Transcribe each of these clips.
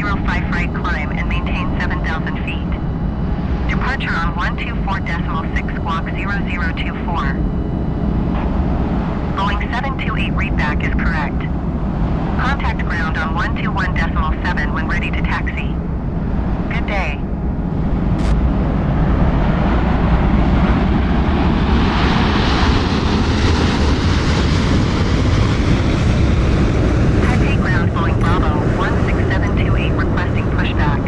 05 right climb and maintain 7,000 feet. Departure on 124.6 squawk 0024. Boeing 728 readback is correct. Contact ground on 121.7 when ready to taxi. Good day. Taipei ground Boeing Bravo 16728 requesting pushback.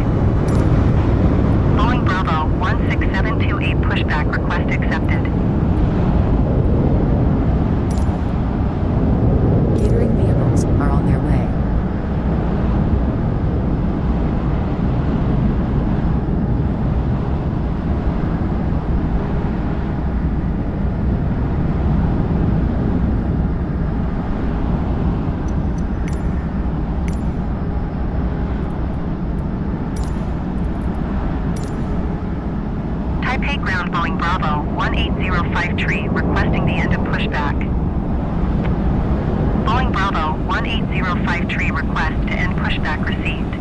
Boeing Bravo 16728 pushback request accepted. Catering vehicles are on their way. Taipei ground Boeing Bravo 1805 requesting the end of pushback. Boeing Bravo 1805 request to end pushback received.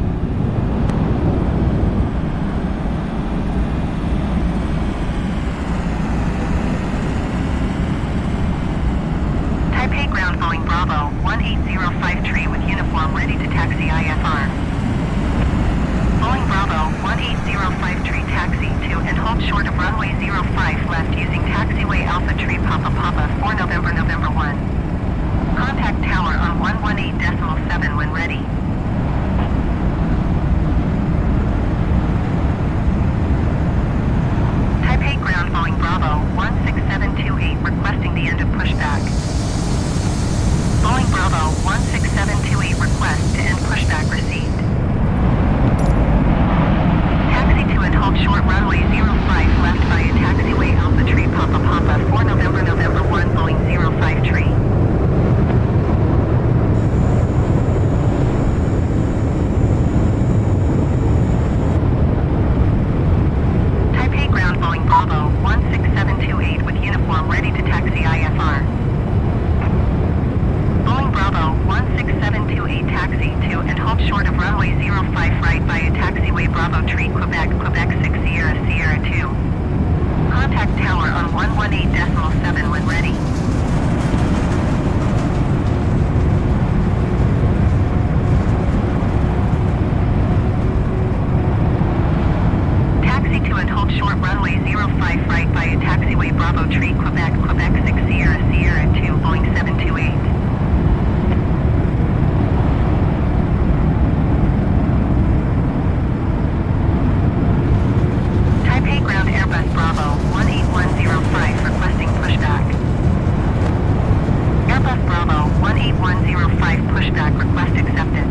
Taipei ground Boeing Bravo 1805 with uniform ready to taxi IFR. Boeing Bravo 1805 taxi to and hold short of runway 05 left using taxiway Alpha Tree Papa 4 November 1. Contact tower on 118.7 when ready. Taipei ground Boeing Bravo 16728 requesting the end of pushback. Boeing Bravo 16728 request to end pushback received. Taxi to and hold short runway 05 left via taxiway Alpha Tree Papa 4 November 1 Boeing 05 tree. Taipei ground Boeing Bravo 16728 with uniform ready to taxi IFR. Boeing Bravo 16728 taxi to and hold short of runway 05 right via taxiway Bravo Tree Quebec 6 Sierra 2. Contact tower on 118.7 when ready. Taxi to and hold short runway 05 right via taxiway Bravo Tree Quebec 6 Sierra 2 Boeing 728. Taipei ground Airbus Bravo 18105 requesting pushback. Airbus Bravo 18105 pushback request accepted.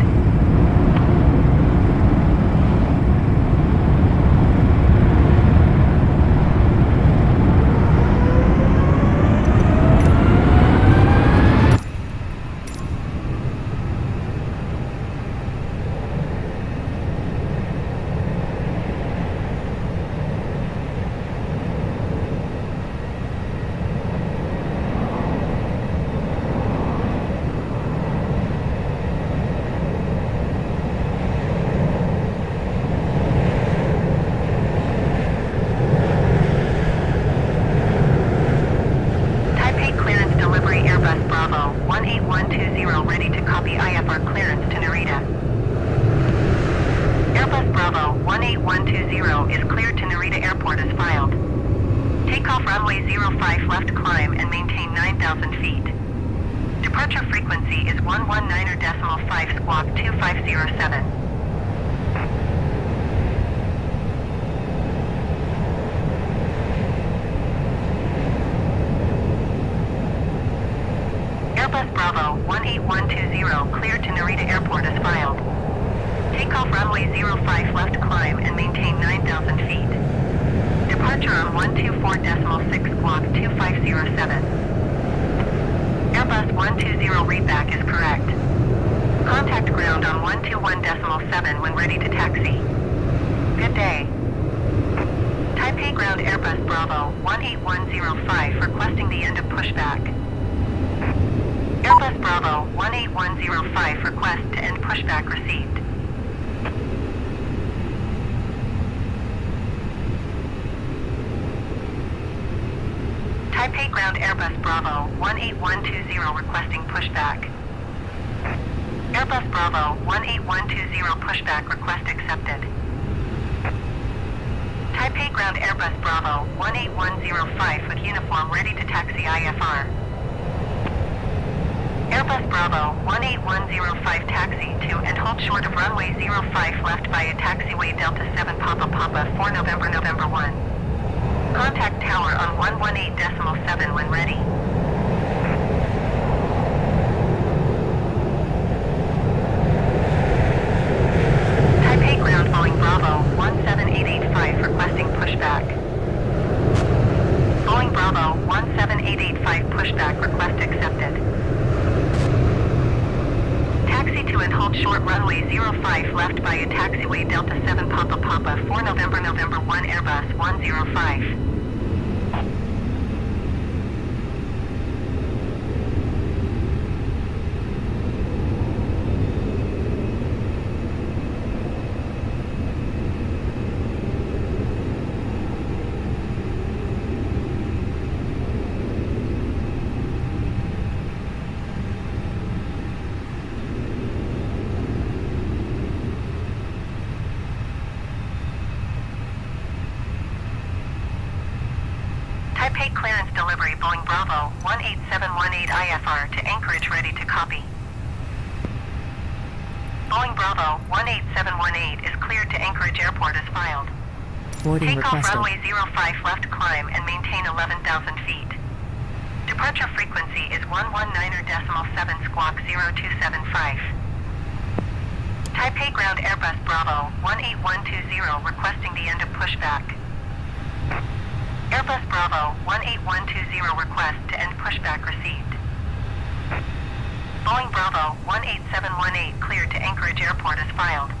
Airbus Bravo 18120 ready to copy IFR clearance to Narita. Airbus Bravo 18120 is cleared to Narita Airport as filed. Takeoff runway 05 left climb and maintain 9,000 feet. Departure frequency is 119.5 squawk 2507. Airbus Bravo 18120 cleared to Narita Airport as filed. Takeoff runway 05 left climb and maintain 9,000 feet. Departure on 124.6 squawk 2507. Airbus 120 readback is correct. Contact ground on 121.7 when ready to taxi. Good day. Taipei ground Airbus Bravo 18105 requesting the end of pushback. Airbus Bravo 18105 request to end pushback received. Taipei ground Airbus Bravo 18120 requesting pushback. Airbus Bravo 18120 pushback request accepted. Taipei ground Airbus Bravo 18105 with uniform ready to taxi IFR. Airbus Bravo 18105 taxi to and hold short of runway 05 left via taxiway Delta 7 Papa Papa 4 November 1. Contact tower on 118.7 when ready. Taipei ground Boeing Bravo 17885 requesting pushback. Boeing Bravo 17885 pushback request accepted. Taxi to and hold short runway 05 left via taxiway Delta 7 Papa Papa 4 November 1 Airbus 105. Taipei clearance delivery Boeing Bravo 18718 IFR to Anchorage ready to copy. Boeing Bravo 18718 is cleared to Anchorage Airport as filed. Boarding Takeoff requested. runway 05 left climb and maintain 11,000 feet. Departure frequency is 119.7 squawk 0275. Taipei ground Airbus Bravo 18120 requesting the end of pushback. Airbus Bravo 18120 request to end pushback received. Boeing Bravo 18718 cleared to Anchorage Airport as filed.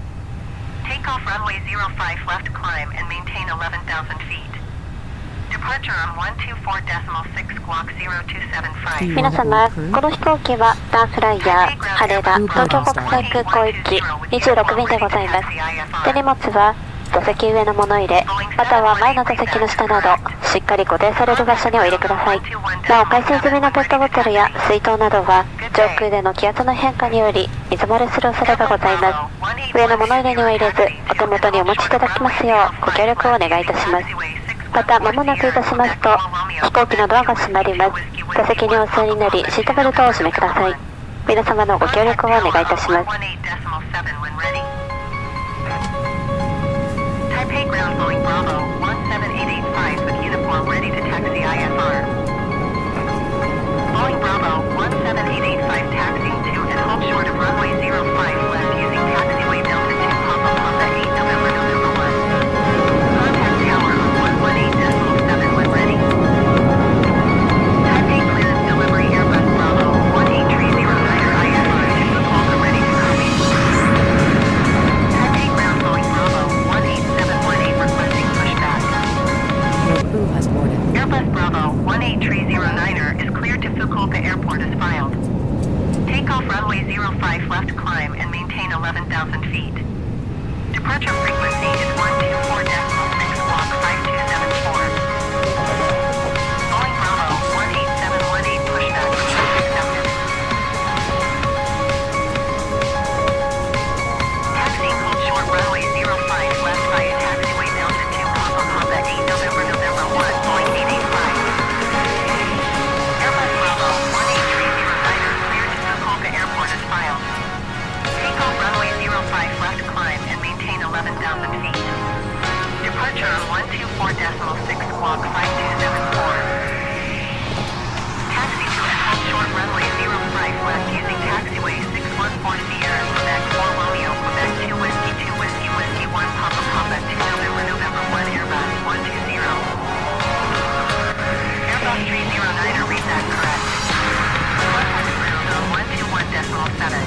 Takeoff runway 05 left climb and maintain 11,000 feet. Departure on 124.6 squawk 0275. 皆様、この飛行機はダンフライヤー、羽田、東京国際空港行き26便でございます。手荷物は座席上の物入れ、または前の座席の下など、しっかり固定される場所にお入れください。なお、回収済みのペットボトルや水筒などは、上空での気圧の変化により、水漏れする恐れがございます。上の物入れには入れず、お手元にお持ちいただきますよう、ご協力をお願いいたします。また、間もなくいたしますと、飛行機のドアが閉まります。座席にお座りになり、シートベルトをお締めください。皆様のご協力をお願いいたします。Taipei ground Boeing Bravo 17885 with uniform ready to taxi IFR. Boeing Bravo 17885 taxiing to and hold short of runway 05 left using taxiway Delta 2 Papa Papa 8 November 1. Contact tower on 118.7 when ready. Taipei clearance delivery Airbus Bravo 18309 IFR to Fukuoka ready to copy. Taipei ground Boeing Bravo 18718 requesting pushback. Your crew has boarded. Airbus Bravo 18309er is cleared to Fukuoka Airport as filed. Takeoff runway 05 left climb and maintain 11,000 feet. Departure frequency is 124.6 squawk 5274. Boeing Bravo 18718 pushback request accepted. Taxiing hold short runway 05 left via taxiway Delta 2 Papa Papa 8 November 1 Boeing 885. Airbus Bravo 18309er cleared to Fukuoka Airport as filed. Takeoff runway 05 left climb and maintain 11,000 feet. Departure on 124.6 squawk 5274. Taxi to and hold short runway 05 left using taxiway 614 Sierra Quebec 4 Romeo Quebec 2 Whiskey 2 Whiskey Whiskey 1 Papa Papa 2 November 1 Airbus 120. Airbus 309er read that correct. Contact ground on 121.7.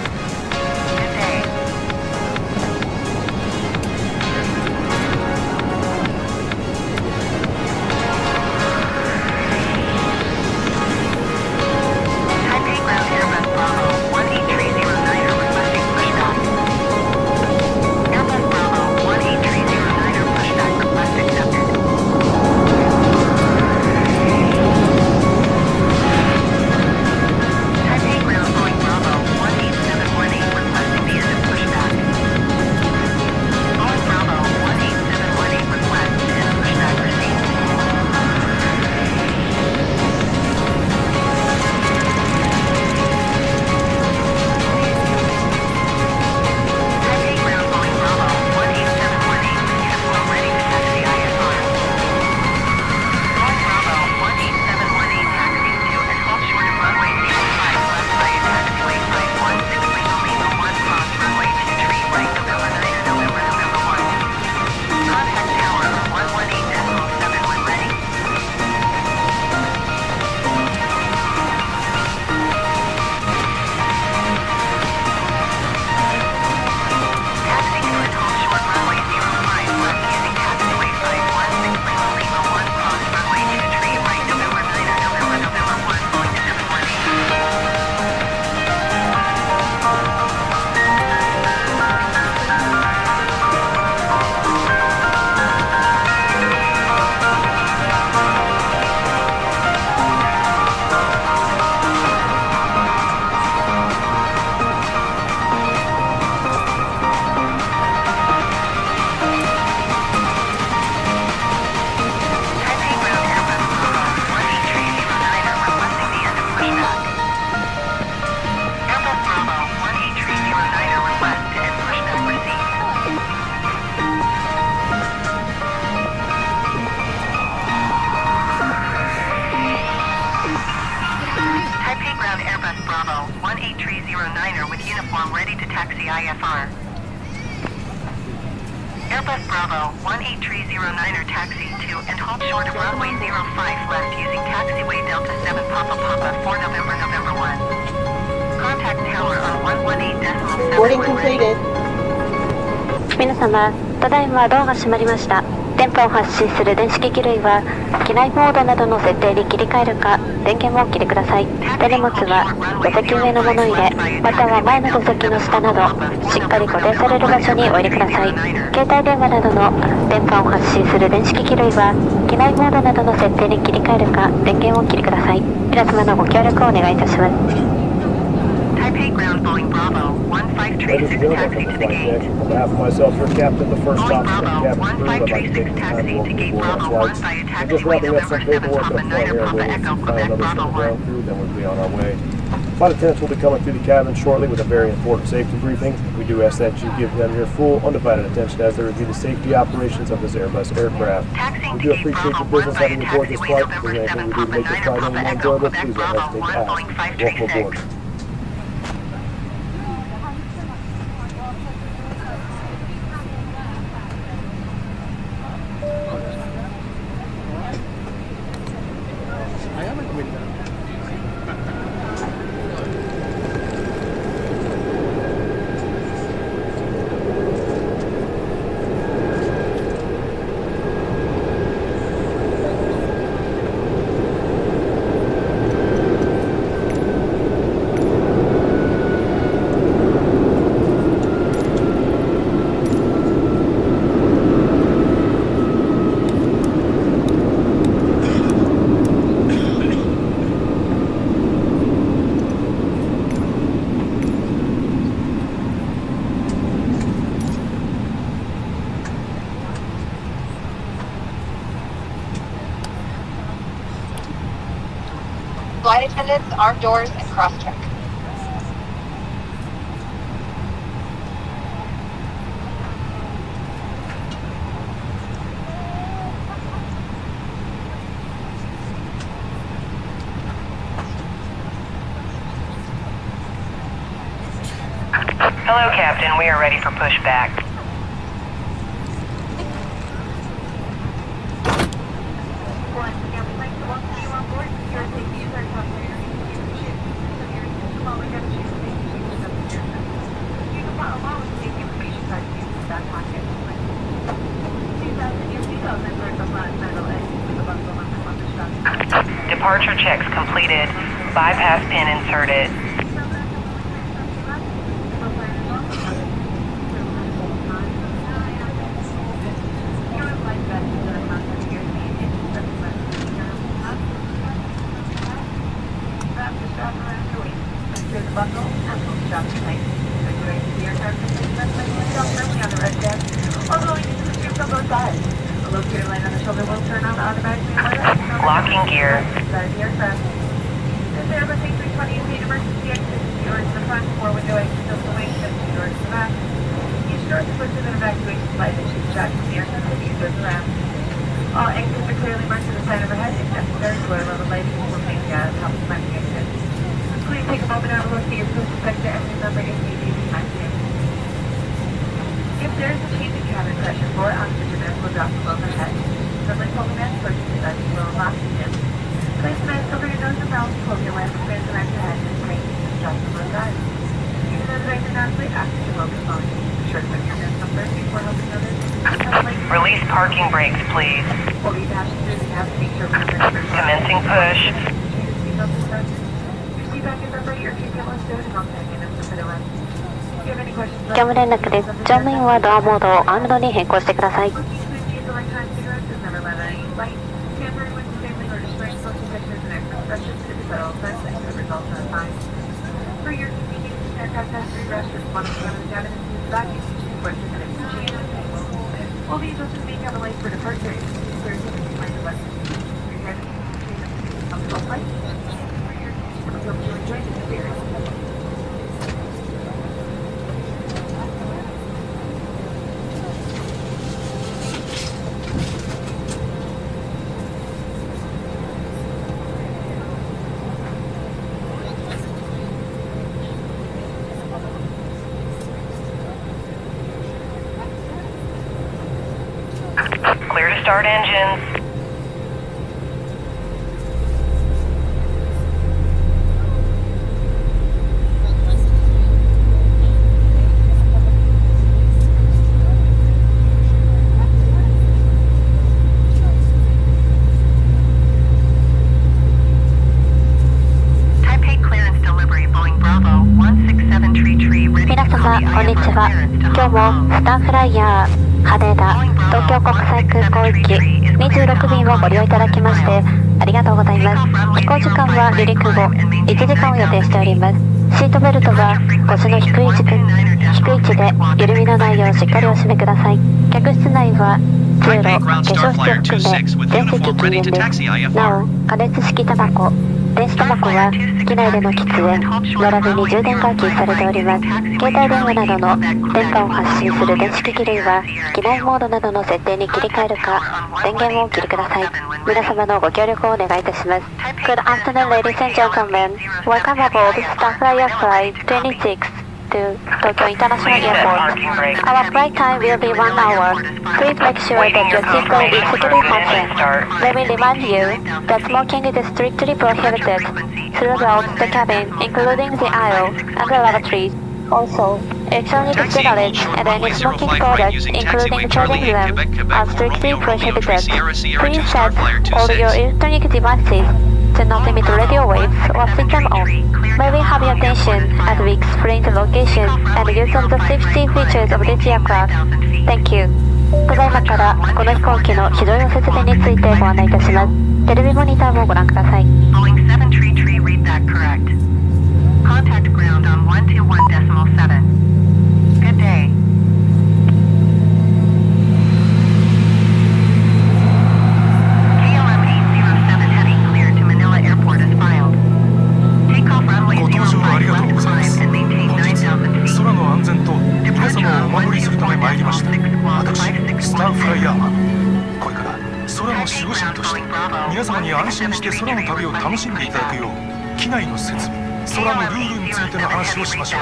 Good day. Taipei ground Airbus Bravo 18309er requesting Airbus Bravo 18309er taxi to and hold short of runway 05 left using taxiway Delta 7 Papa Papa 4 November November 1. Contact tower on 118.7 Boarding when ready. completed. 皆様、ただいまドアが閉まりました。電波を発信する電子機器類は機内モードなどの設定に切り替えるか電源をお切りください。手荷物は座席上の物入れまたは前の座席の下などしっかり固定される場所にお入れください。携帯電話などの電波を発信する電子機器類は機内モードなどの設定に切り替えるか電源をお切りください。皆様のご協力をお願いいたします。Taipei ground Boeing Bravo Ladies and 1536 gentlemen, taxi welcome to to the flight gate. deck. On behalf of myself, your captain, the first Boeing officer, and Bravo cabin crew, I'd like to take 1536 the time to taxi to welcome you gate aboard our Bravo 1 flight. via We're just taxiway wrapping up some November 7 paperwork Papa up front 9 here. Papa We're Echo find Quebec members Bravo from the 1. ground crew, then we'll be on our way. Flight attendants will be coming through the cabin shortly with a very important safety briefing. We do ask that you give them your full, undivided attention as they review the safety operations of this Airbus aircraft. Taxiing We to do gate appreciate Bravo your 1 business via having you aboard this taxiway flight. If November there's 7 anything we do to Papa make this 9 flight Papa any more Echo enjoyable, Quebec please don't Bravo hesitate to 1 ask. Boeing Welcome aboard. 536. Flight attendants, arm doors, and cross-check. Hello, Captain. We are ready for pushback. Departure checks completed. Bypass pin inserted. Locking gear. This Airbus A320 is the emergency exit doors to the front, 4 window exit of the wing, 7 doors to the back. Each door is listed an evacuation slide that shoots back from the aircraft and these doors around. All exits are clearly marked to the side overhead. If necessary, floor level lighting will remain top of the exit. Please take a moment now to look at your post inspector and remember if needed to time change. If there is a change in cabin pressure, 4 oxygen masks will drop from overhead. Simply pull the mask towards the side flow of oxygen. Place the mask over your nose and mouth, pull your left hands around your head, and tighten the strap to both sides. Even though the right and non-sleep, oxygen will be flowing. Be sure to put your hands up first before helping others. Release parking brakes, please. All you passengers have to make sure we're Commencing push. Your seatbelt is upright, your seatbelt is stowed, and all taken up to the left. If you have any questions, 業務連絡です。乗務員はドアモードをアームドに変更してください。For your convenience, aircraft has 3 restrooms, one in the cabin and 2 in the back. We'll be able to make out a light for departure. There's a light to left. Your cabin is on the light. We hope you enjoy this experience. Clear to start engines.皆様こんにちは。今日もスターフライヤー羽田東京国際空港行き26便をご利用いただきましてありがとうございます。飛行時間は離陸後1時間を予定しております。シートベルトは腰の低い位置で緩みのないようしっかりお締めください。客室内は通路、化粧室を含め全席禁煙です。なお加熱式タバコ電子タバコは機内での喫煙並びに充電が禁止されております。携帯電話などの電波を発信する電子機器類は機内モードなどの設定に切り替えるか電源をお切りください。皆様のご協力をお願いいたします。Good afternoon, ladies and gentlemen. Welcome aboard Starflyer Flight 26 to Tokyo International Airport. Our flight time will be 1 hour. Please make sure that your seatbelt is securely fastened. Let me remind you that smoking is strictly prohibited throughout the cabin, including the aisle and the lavatories. Also, electronic cigarettes and any smoking products, including chewing them, are strictly prohibited. Please set all your electronic devices to not emit radio waves or switch them off. May we have your attention as we explain the location and use of the safety features of this aircraft. Thank you. ただいまからこの飛行機の非常用節電についてご案内いたします。テレビモニターをご覧ください。Boeing 733, read that correct. Contact ground on 121.7. Good day. KLM 807 heading clear to Manila Airport is filed. Takeoff runway 05 left climb and maintain 9,000 feet. 空の安全と皆様をお守りするため参りました私スターフライヤーマン。これから空の守護神として皆様に安心して空の旅を楽しんでいただくよう機内の設備空のルールについての話をしましょう。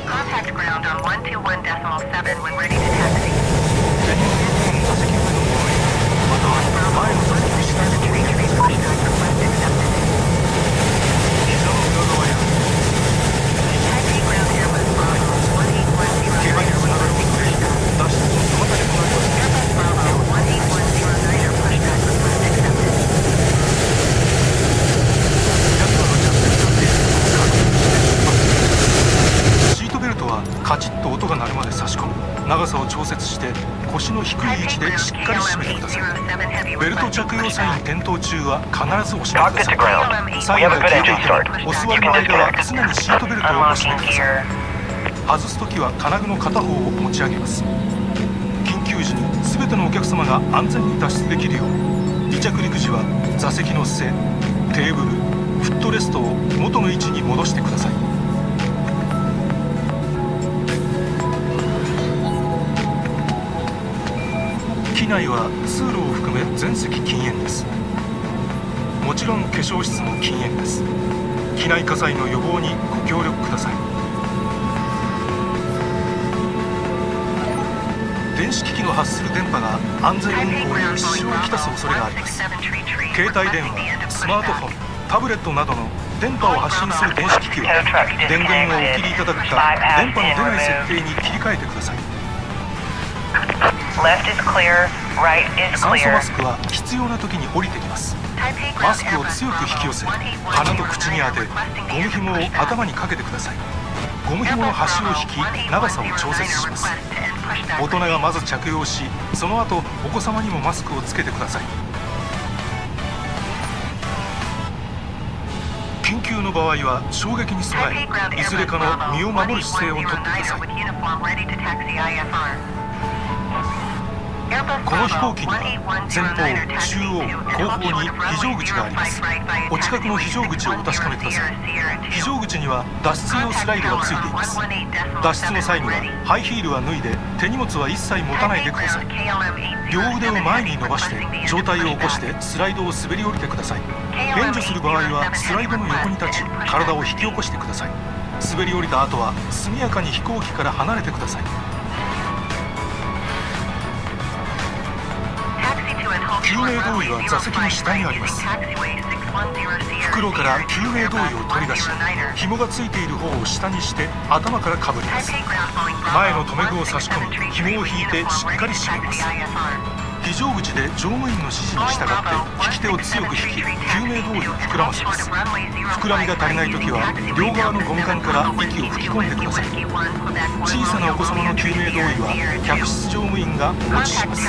Contact ground on 121.7 when ready to taxi. 座席上の物へまたは前の座席に下に降りてください。膝の裏側や毛羽につながることで脱出の妨げとなります。シートベルトはカチッと音が鳴るまで差し込み長さを調節して腰の低い位置でしっかり締めてください。ベルト着用際に転倒中は必ずお締めください。最後まで聞いていてもお座りの間は常にシートベルトをお締めください。外すときは金具の片方を持ち上げます。緊急時に全てのお客様が安全に脱出できるよう離着陸時は座席の背、テーブル、フットレストを元の位置に戻してください。機内は通路を含め全席禁煙です。もちろん化粧室も禁煙です。機内火災の予防にご協力ください。電子機器の発する電波が安全運行に支障をきたす恐れがあります。携帯電話、スマートフォン、タブレットなどの電波を発信する電子機器は電源をお切りいただくか電波の出ない設定に切り替えてください。酸素マスクは必要な時に降りてきます。マスクを強く引き寄せ鼻と口に当てゴム紐を頭にかけてください。ゴム紐の端を引き長さを調節します。大人がまず着用しその後お子様にもマスクをつけてください。緊急の場合は衝撃に備えいずれかの身を守る姿勢をとってください。この飛行機には前方、中央、後方に非常口があります。お近くの非常口をお確かめください。非常口には脱出用スライドがついています。脱出の際にはハイヒールは脱いで手荷物は一切持たないでください。両腕を前に伸ばして上体を起こしてスライドを滑り降りてください。援助する場合はスライドの横に立ち体を引き起こしてください。滑り降りた後は速やかに飛行機から離れてください。救命胴衣は座席の下にあります。袋から救命胴衣を取り出し、紐がついている方を下にして頭からかぶります。前の留め具を差し込み、紐を引いてしっかり締めます。非常口で乗務員の指示に従って引き手を強く引き、救命胴衣を膨らませます。膨らみが足りないときは両側のゴム管から息を吹き込んでください。小さなお子様の救命胴衣は客室乗務員がお持ちします。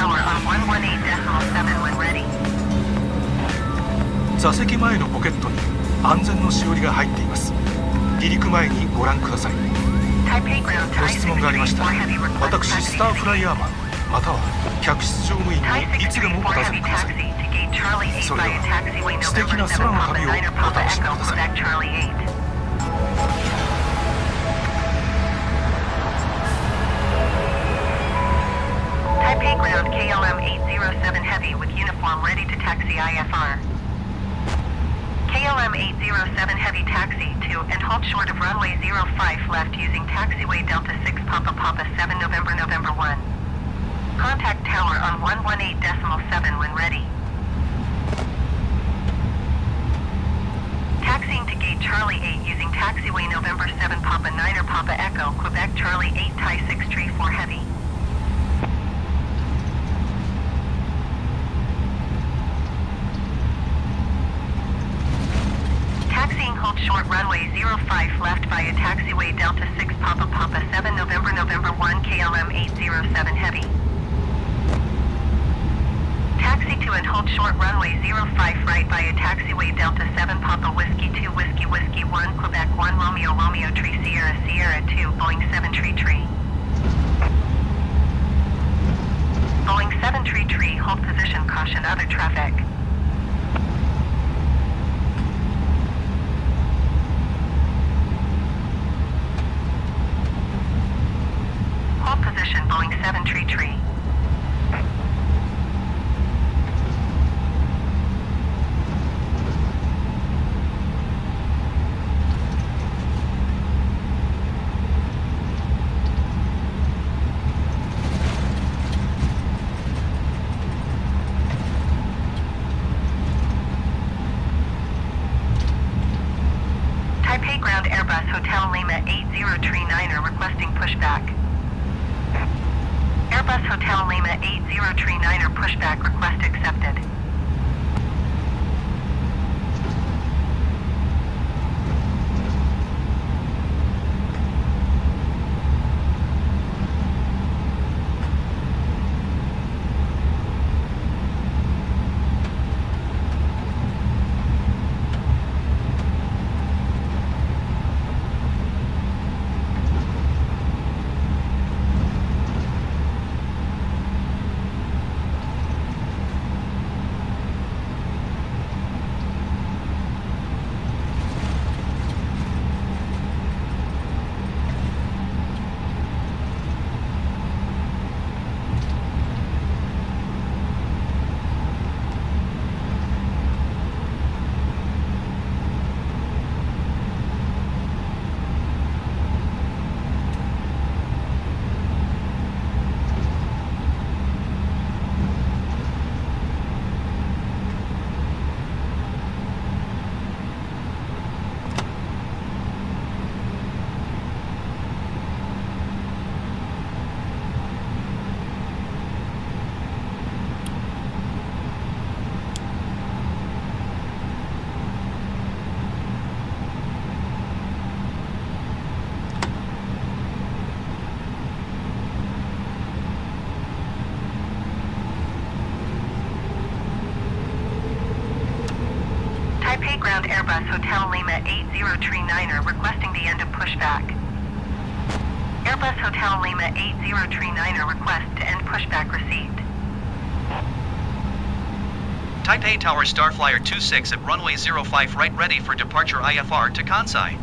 座席前のポケットに安全のしおりが入っています。離陸前にご覧ください。ご質問がありましたら、私スターフライヤーマンまたは客室乗務員にいつでもお尋ねください。それでは素敵な空の旅をお楽しみください。Taipei Ground KLM-807 Heavy with uniform ready to taxi IFR. KLM-807 Heavy taxi to and halt short of runway 05 left using taxiway Delta 6 Papa Papa 7 November 1. Contact tower on 118.7 when ready. Taxiing to gate Charlie 8 using taxiway November 7 Papa 9 or Papa Echo Quebec Charlie 8 Thai 6 Tree 4 Heavy. Taxiing hold short runway 05 left via taxiway Delta 6 Papa Papa 7 November 1 KLM 807 Heavy. Taxi to and hold short runway 05 right via taxiway Delta 7 Papa Whiskey 2 Whiskey Whiskey 1 Quebec 1 Romeo Romeo Tree Sierra Sierra 2 Boeing 7 Tree Tree. Boeing 7 Tree Tree hold position caution other traffic. Hold position Boeing 7 Tree Tree. Taipei Ground Airbus Hotel Lima 8039er requesting pushback. Airbus Hotel Lima 8039er pushback request accepted. Taipei Ground Airbus Hotel Lima 8039er requesting the end of pushback. Airbus Hotel Lima 8039er request to end pushback received. Taipei Tower Starflyer 26 at runway 05 right ready for departure IFR to Kansai.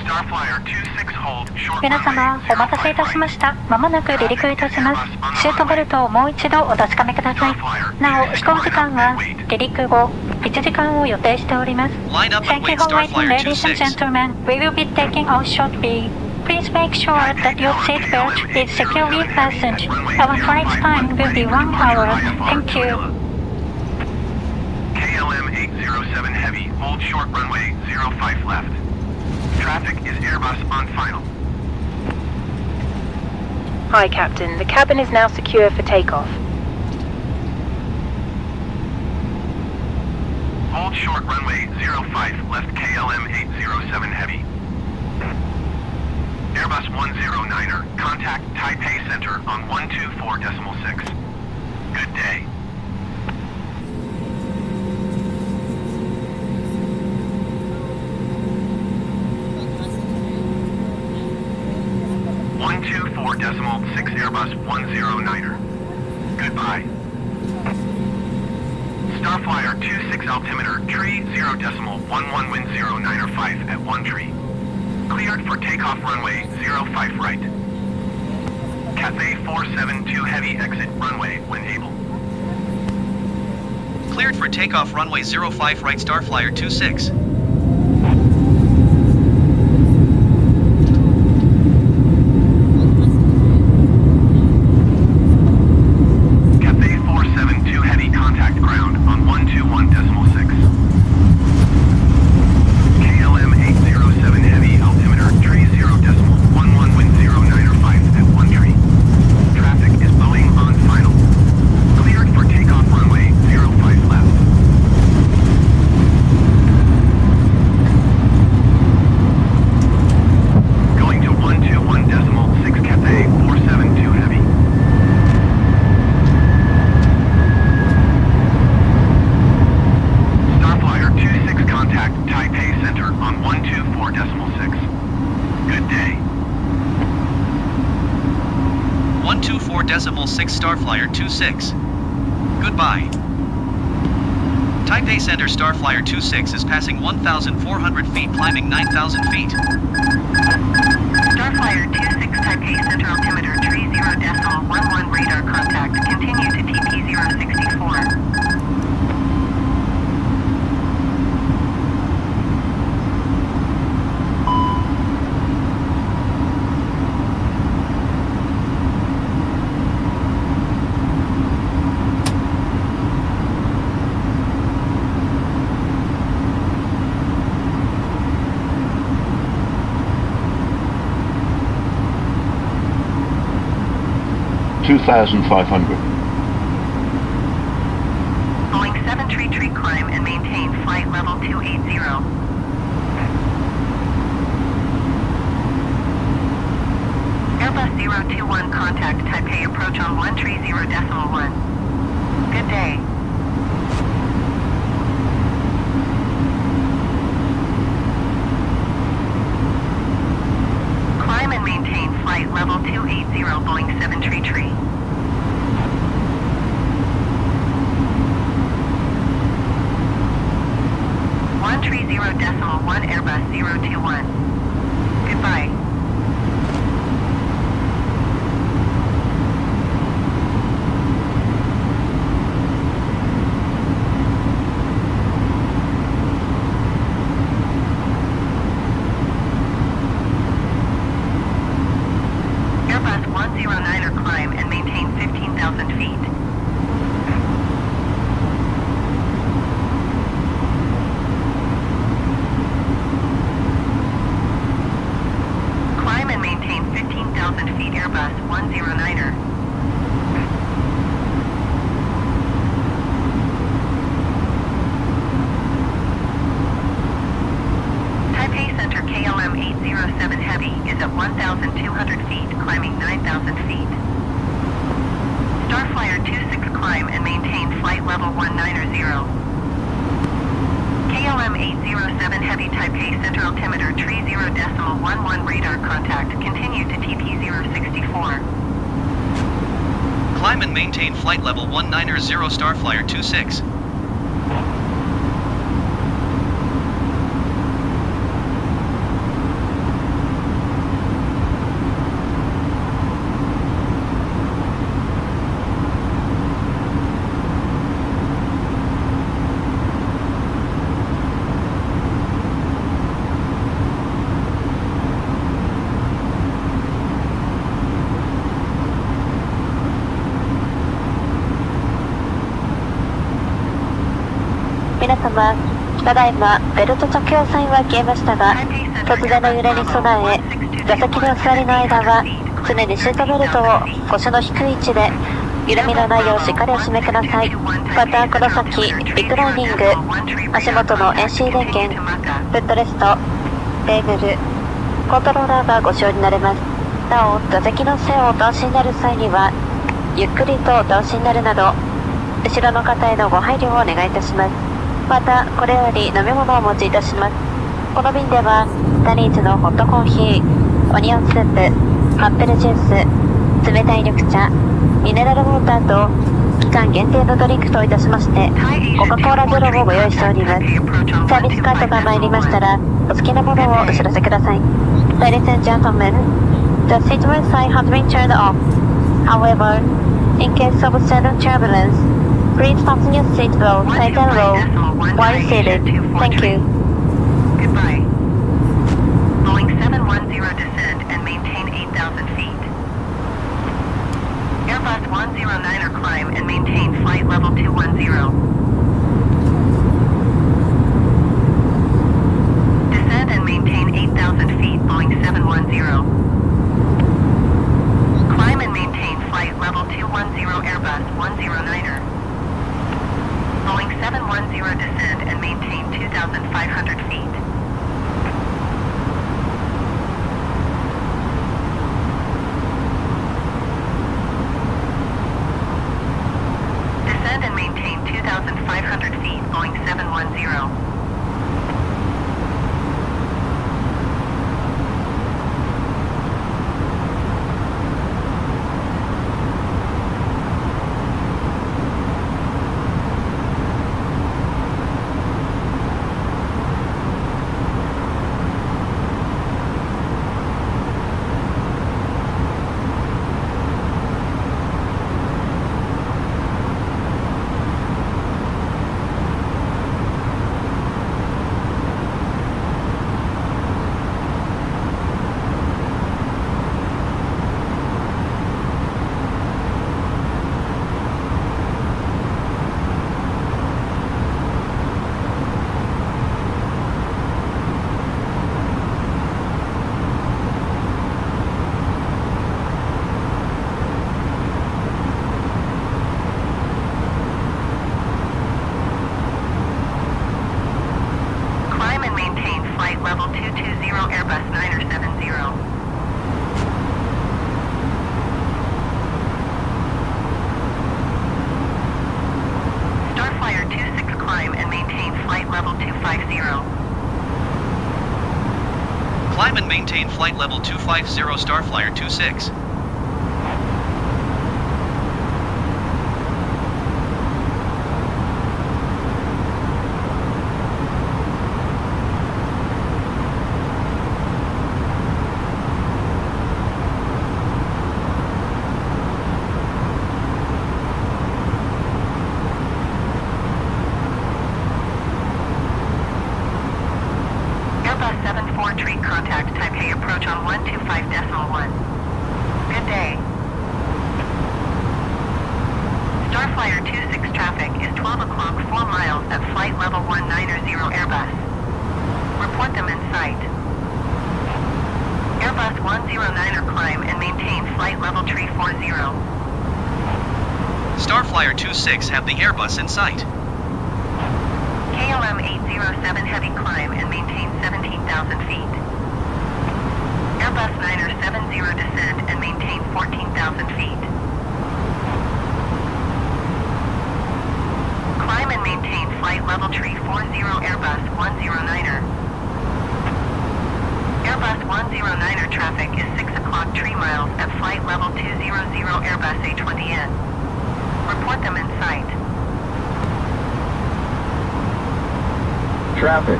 Starflyer 26 hold short 皆様、お待たせいたしました。まもなく離陸いたします。シートベルトをもう一度お確かめください。なお、飛行時間は離陸後1時間を予定しております。 Line up and Thank you wait for waiting, Starflyer ladies and 26. gentlemen. We will be taking off shortly. Please make sure that your seatbelt is securely fastened. Our flight time will be 1 hour. Thank you. KLM 807 Heavy, hold short runway 05 left. Traffic is Airbus on final. Hi, Captain. The cabin is now secure for takeoff. Hold short runway 05 left KLM 807 Heavy. Airbus 109er, contact Taipei Center on 124.6. Good day. .6 Airbus 109er. Goodbye. Starflyer 26 altimeter, tree 0.11 wind 095 at 1 tree. Cleared for takeoff runway 05 right. Cathay 472 Heavy exit runway when able. Cleared for takeoff runway 05 right Starflyer 26. Cathay 472 Heavy contact ground on 121.6. KLM 807 Heavy altimeter tree 0.11 wind 095 at 1 tree. Traffic is Boeing on final. Cleared for takeoff runway 05 left. Going to 121.6 Cathay 472 Heavy. Starflyer 26 contact Taipei Center on 124.6. Good day. 124.6 Starflyer 26. Goodbye. Taipei Center Starflyer 26 is passing 1,400 feet, climbing 9,000 feet. Starflyer 26 Taipei Center altimeter tree 0.11 radar contact. Continue to TP 064. Boeing 733 climb and maintain flight level 280. Airbus 021 contact Taipei approach on 130.1. Good day. Climb and maintain flight level 280 Boeing 733. .1 Airbus 021. Goodbye. Airbus 109er climb and maintain 15,000 feet. Climb and maintain 15,000 feet Airbus 109er. Taipei Center KLM 807 Heavy is at 1,200 feet, climbing 9,000 feet. Starflyer 26 climb and maintain flight level 190. KLM 807 Heavy Taipei Center altimeter tree 0.11 radar contact. Continue to TP 064. Climb and maintain flight level 190 Starflyer 26. 皆様、ただいまベルト着用サインは消えましたが、突然の揺れに備え、座席にお座りの間は常にシートベルトを腰の低い位置で緩みのないようしっかりお締めください。またこの先リクライニング、足元の AC 電源、フットレスト、テーブル、コントローラーがご使用になれます。なお座席の背をお倒しになる際にはゆっくりとお倒しになるなど後ろの方へのご配慮をお願いいたします。またこれより飲み物をお持ちいたします。この便ではタニーズのホットコーヒー、オニオンスープ、マップルジュース、冷たい緑茶、ミネラルウォーターと期間限定のドリンクといたしましてコカ・コーラゼロをご用意しております。サービスカードが参りましたらお好きなものをお知らせください。 Ladies and gentlemen, the seatbelt sign has been turned off. However, in case of sudden turbulence, please fasten your seatbelt tight and low while seated. Thank you. Goodbye. Boeing 710 descend and maintain 8,000 feet. Airbus 109er climb and maintain flight level 210. Descend and maintain 8,000 feet, Boeing 710. Climb and maintain flight level 210, Airbus 109er. Boeing 710 descend and maintain 2,500 feet. Descend and maintain 2,500 feet, Boeing 710. Level 220, Airbus 970. Starflyer 26 climb and maintain flight level 250. Climb and maintain flight level 250, Starflyer 26. Airbus 74 treat contact Taipei approach on 125.1. Good day. Starflyer 26 traffic is 12 o'clock 4 miles at flight level 190 Airbus. Report them in sight. Airbus 109er climb and maintain flight level 340. Starflyer 26 have the Airbus in sight. KLM 807 heavy climb and maintain 17,000 feet. Airbus 970 descend and maintain 14,000 feet. Climb and maintain flight level 340, Airbus 109er. Airbus 109er traffic is 6 o'clock 3 miles at flight level 200, Airbus A320n. Report them in sight. Traffic.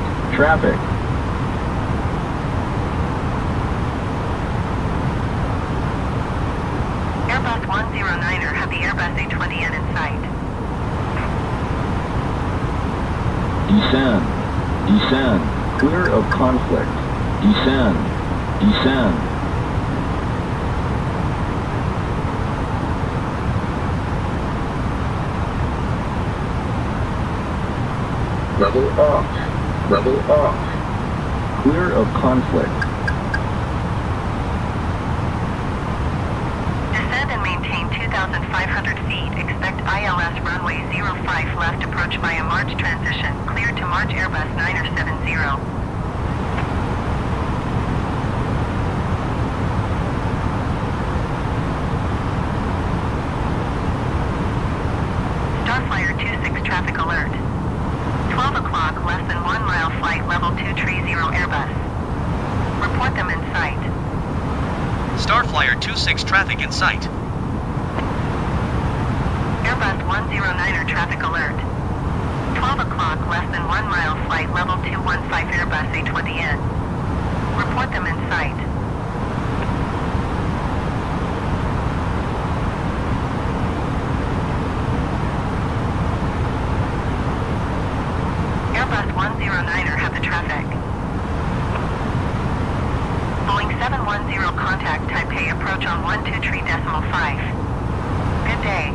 Airbus 109er have the Airbus A320n in sight. Descend. Clear of conflict. Descend. Level off. Level off. Clear of conflict. Descend and maintain 2,500 feet. Expect ILS runway 05 left approach via March transition. Cleared to March Airbus 970. Starflyer 26 traffic alert. 12 o'clock, less than 1 mile flight level 230 Airbus. Report them in sight. Starflyer 26 traffic in sight. Airbus 109er traffic alert. 12 o'clock, less than 1 mile flight level 215 Airbus A320neo. Report them in sight. Airbus 109er have the traffic. Boeing 710 contact Taipei approach on 123.5. Good day.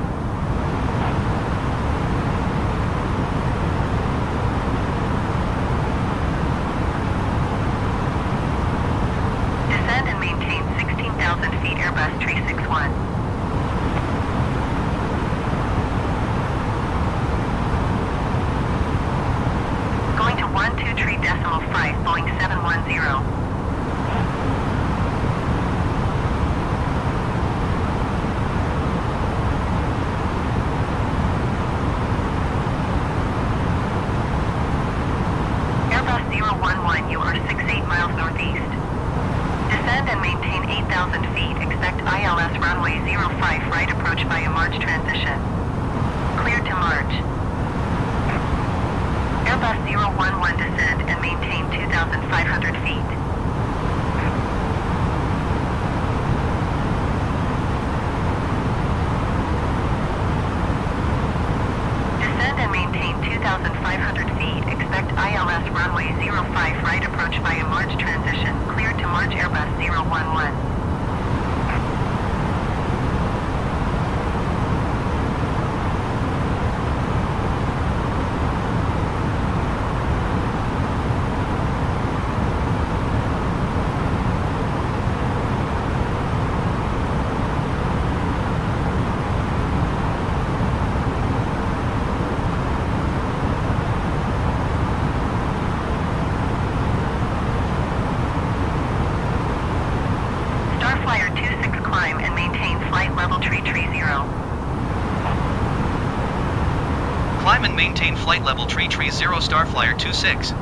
Descend and maintain 16,000 feet Airbus 361. Going to 123.5 Boeing 710. Airbus 011, you are 68 miles northeast. Descend and maintain 8,000 feet. Expect ILS runway 05 right approach via March transition. Cleared to March. Airbus 011 descend and maintain 2,500 feet. Descend and maintain 2,500 feet. Expect ILS runway 05 right approach via March transition. Cleared to March Airbus 011. Starflyer 26 climb and maintain flight level 330. Climb and maintain flight level 330 Starflyer 26.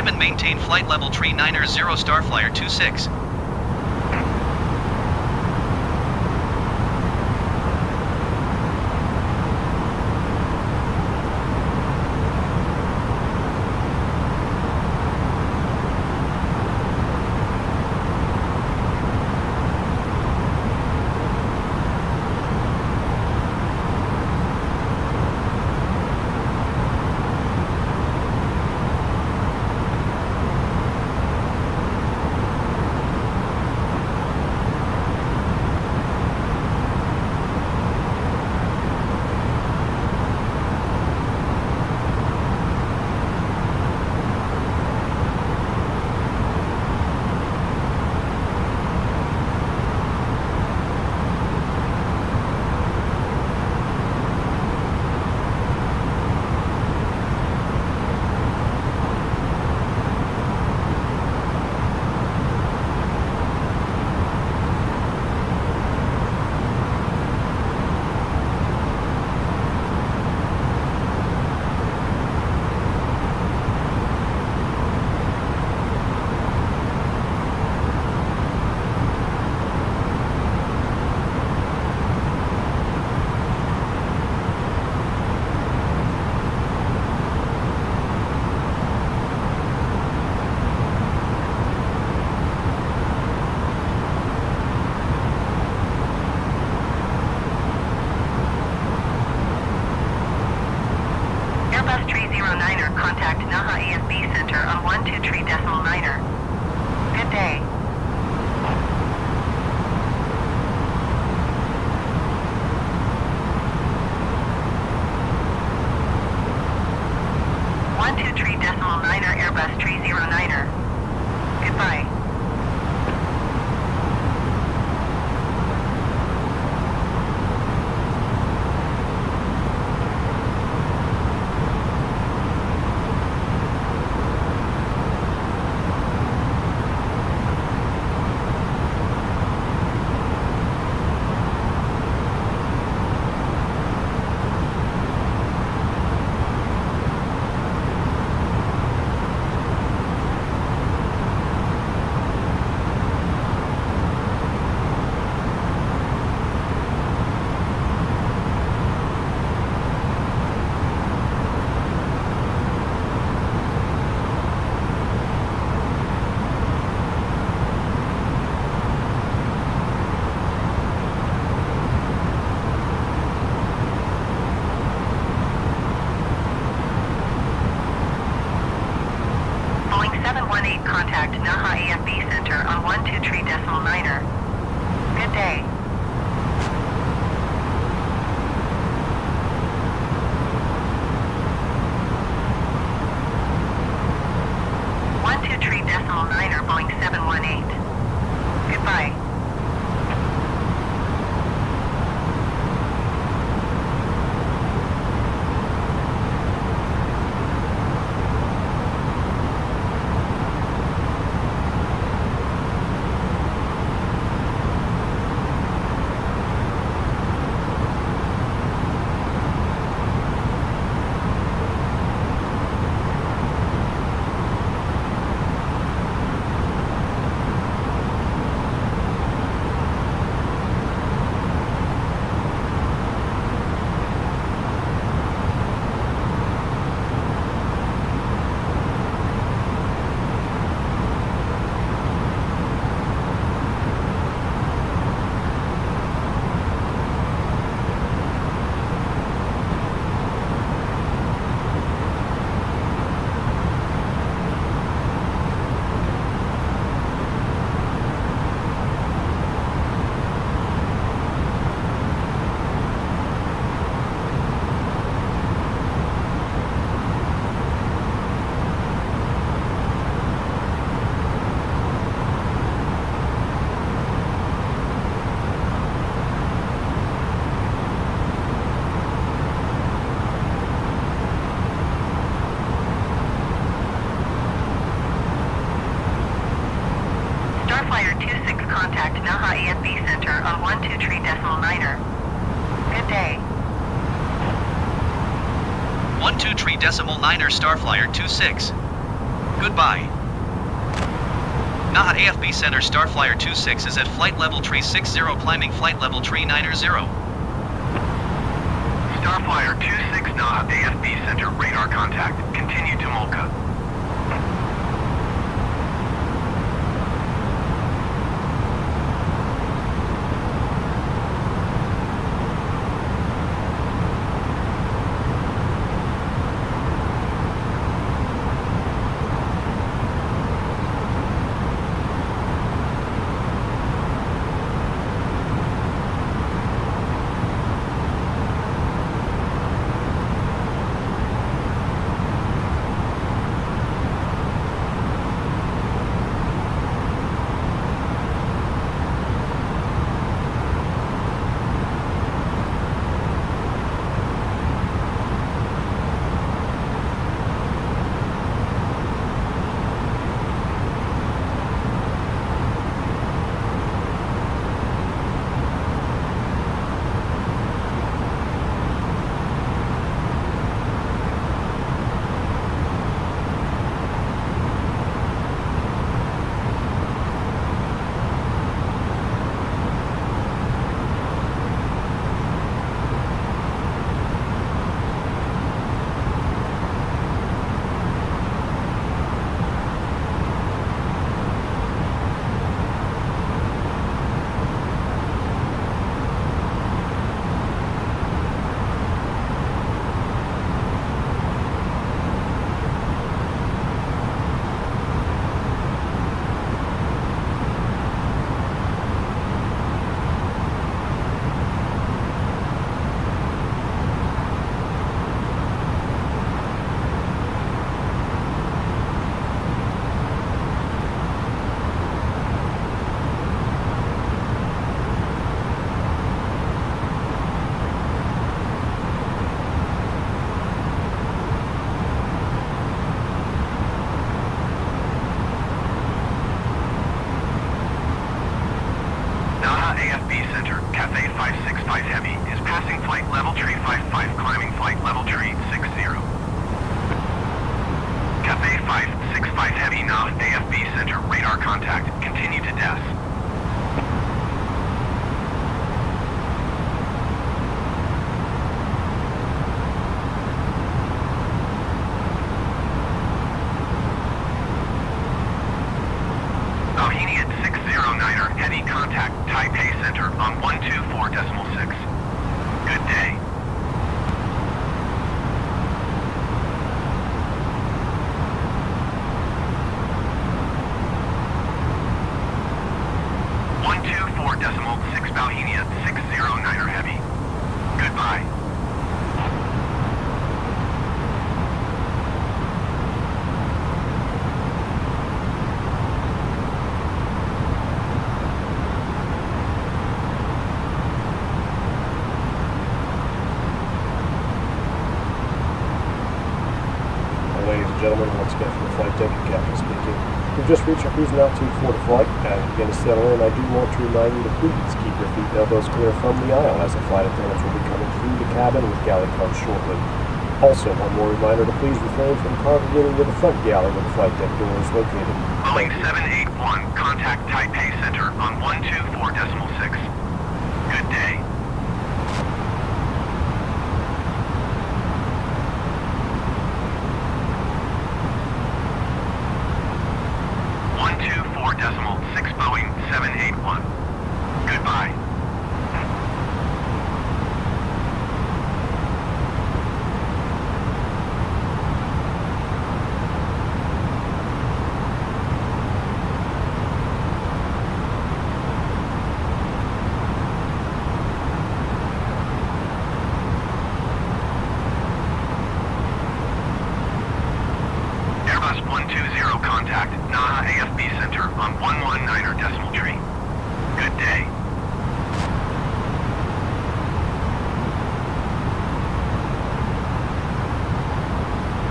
Confirm and maintain flight level 390 Starflyer 26. Airbus 309er, contact Naha AFB Center on 123.9er. Good day. Airbus 309er. Goodbye. Boeing 718, contact Naha AFB Center on 123.9er. Good day. Boeing 718. Goodbye. Starflyer 26, contact Naha AFB Center on 123.9er. Good day. 123.9er Starflyer 26. Goodbye. Naha AFB Center Starflyer 26 is at flight level tree 60 climbing flight level tree 90. Starflyer 26 Naha AFB Center radar contact. Continue to Molka. Gentlemen, once again from the flight deck, Captain speaking. We've just reached our cruising altitude for the flight. As we begin to settle in, I do want to remind you to please keep your feet and elbows clear from the aisle as the flight attendants will be coming through the cabin with galley comes shortly. Also, one more reminder to please refrain from congregating to the front galley where the flight deck door is located. Boeing 781, contact Taipei Center on 124.6. Good day. Boeing 781. Goodbye. Airbus 120 contact Naha AFB Center on 119er decimal tree. Good day.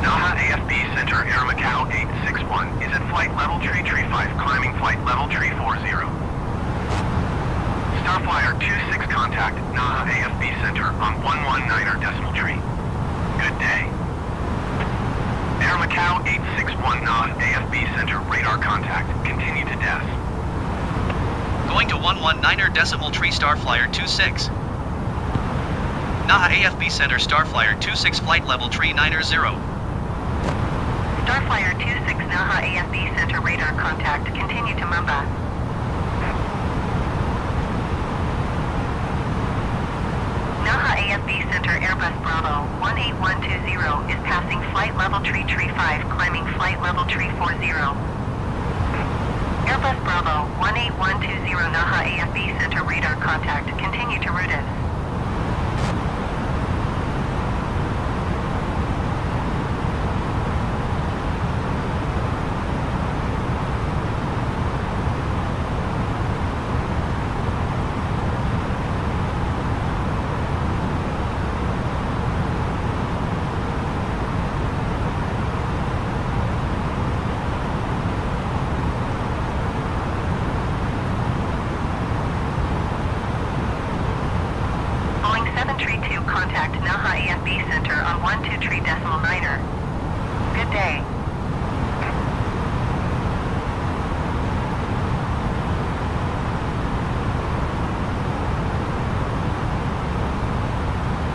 Naha AFB Center Air Macau 861 is at flight level tree 5, climbing flight level tree 40. Starflyer 26 contact Naha AFB Center on 119er decimal tree. Good day. Air Macau 861 Nah AFB Center radar contact. Continue to death. Going to 119er decimal tree Starflyer 26. Naha AFB Center Starflyer 26 flight level tree 90. Starflyer 26 Naha AFB Center radar contact. Continue to Mumbai. Naha AFB Center Airbus Bravo 18120 is passing flight level tree 5, climbing flight level tree 40. Airbus Bravo 18120 Naha AFB Center radar contact. Continue to route us. Boeing 732 contact Naha AFB Center on 123.9er. Good day.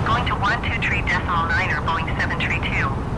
Going to 123.9er Boeing 732.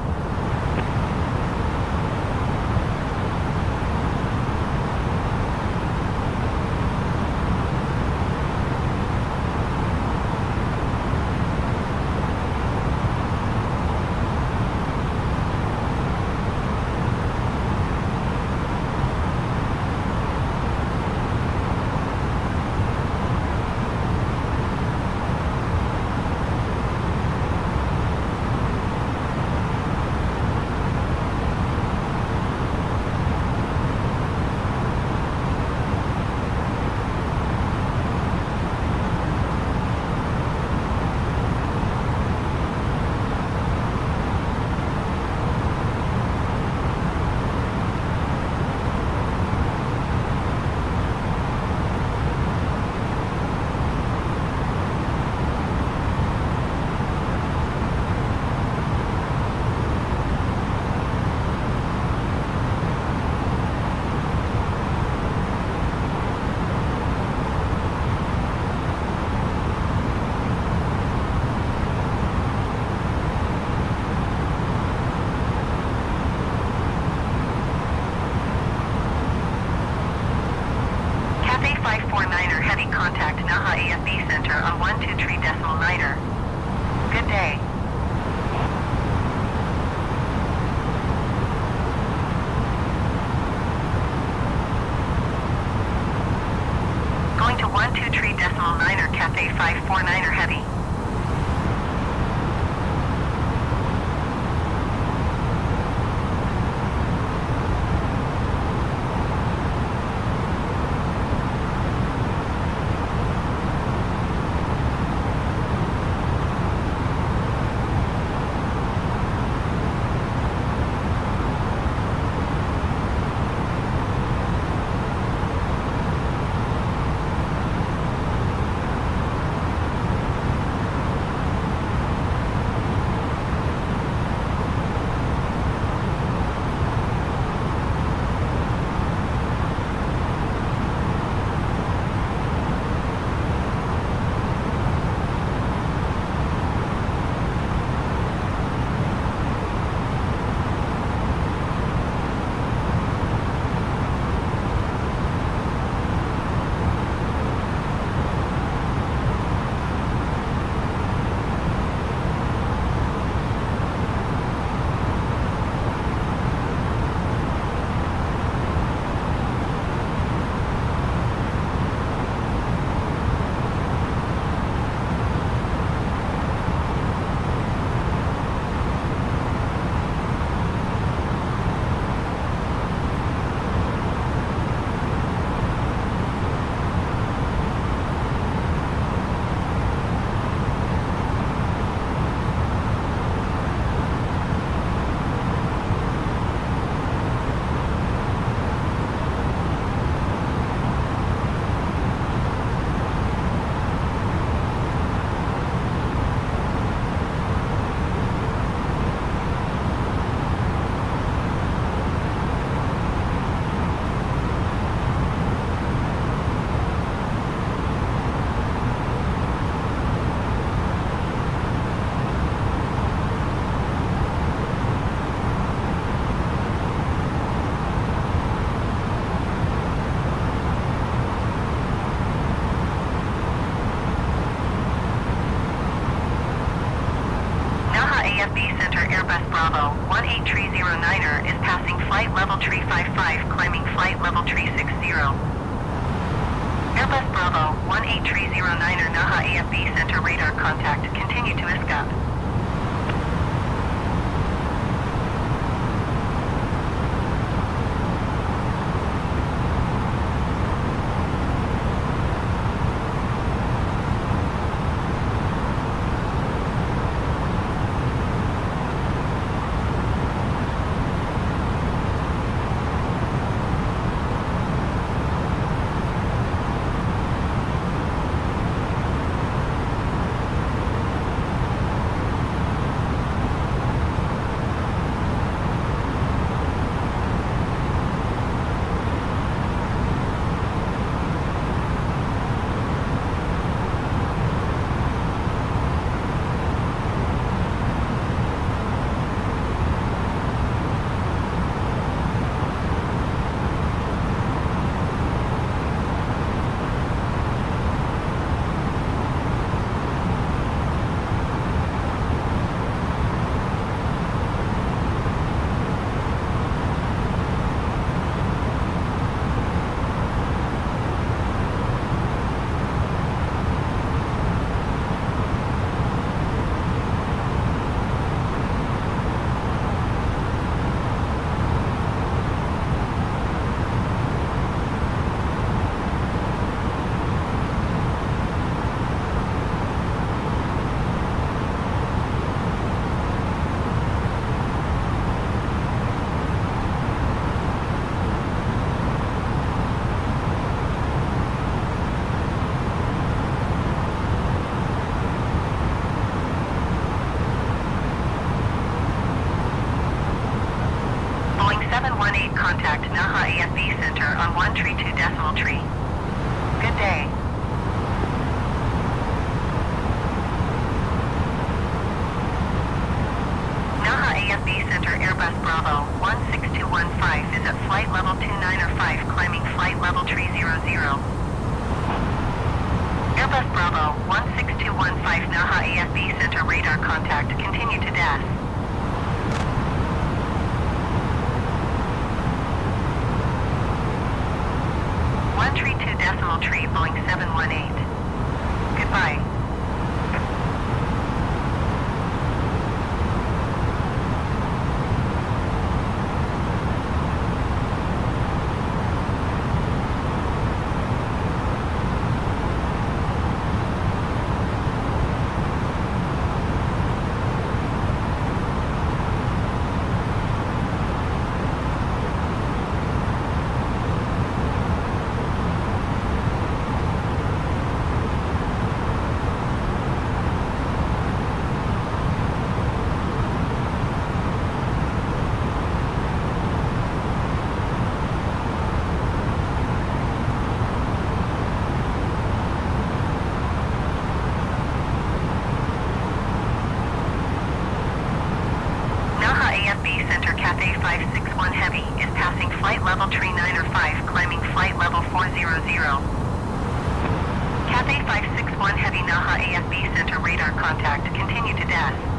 Cathay 549er heavy contact Naha AFB Center on 123.9er. Good day. Going to 123.9er Cathay 549er heavy. tree 55, climbing flight level tree 60. Airbus Bravo 18309er Naha AFB Center radar contact. Continue to ISCAP. Boeing 718 contact Naha AFB Center on 132 decimal tree. Good day. Naha AFB Center Airbus Bravo 16215 is at flight level 2905, climbing flight level tree 00. Airbus Bravo 16215 Naha AFB Center radar contact. Continue to DAS. Decimal tree Boeing 718. Goodbye. level tree 9 or 5, climbing flight level 400. Cathay 561 Heavy Naha AFB Center radar contact. Continue to DAS.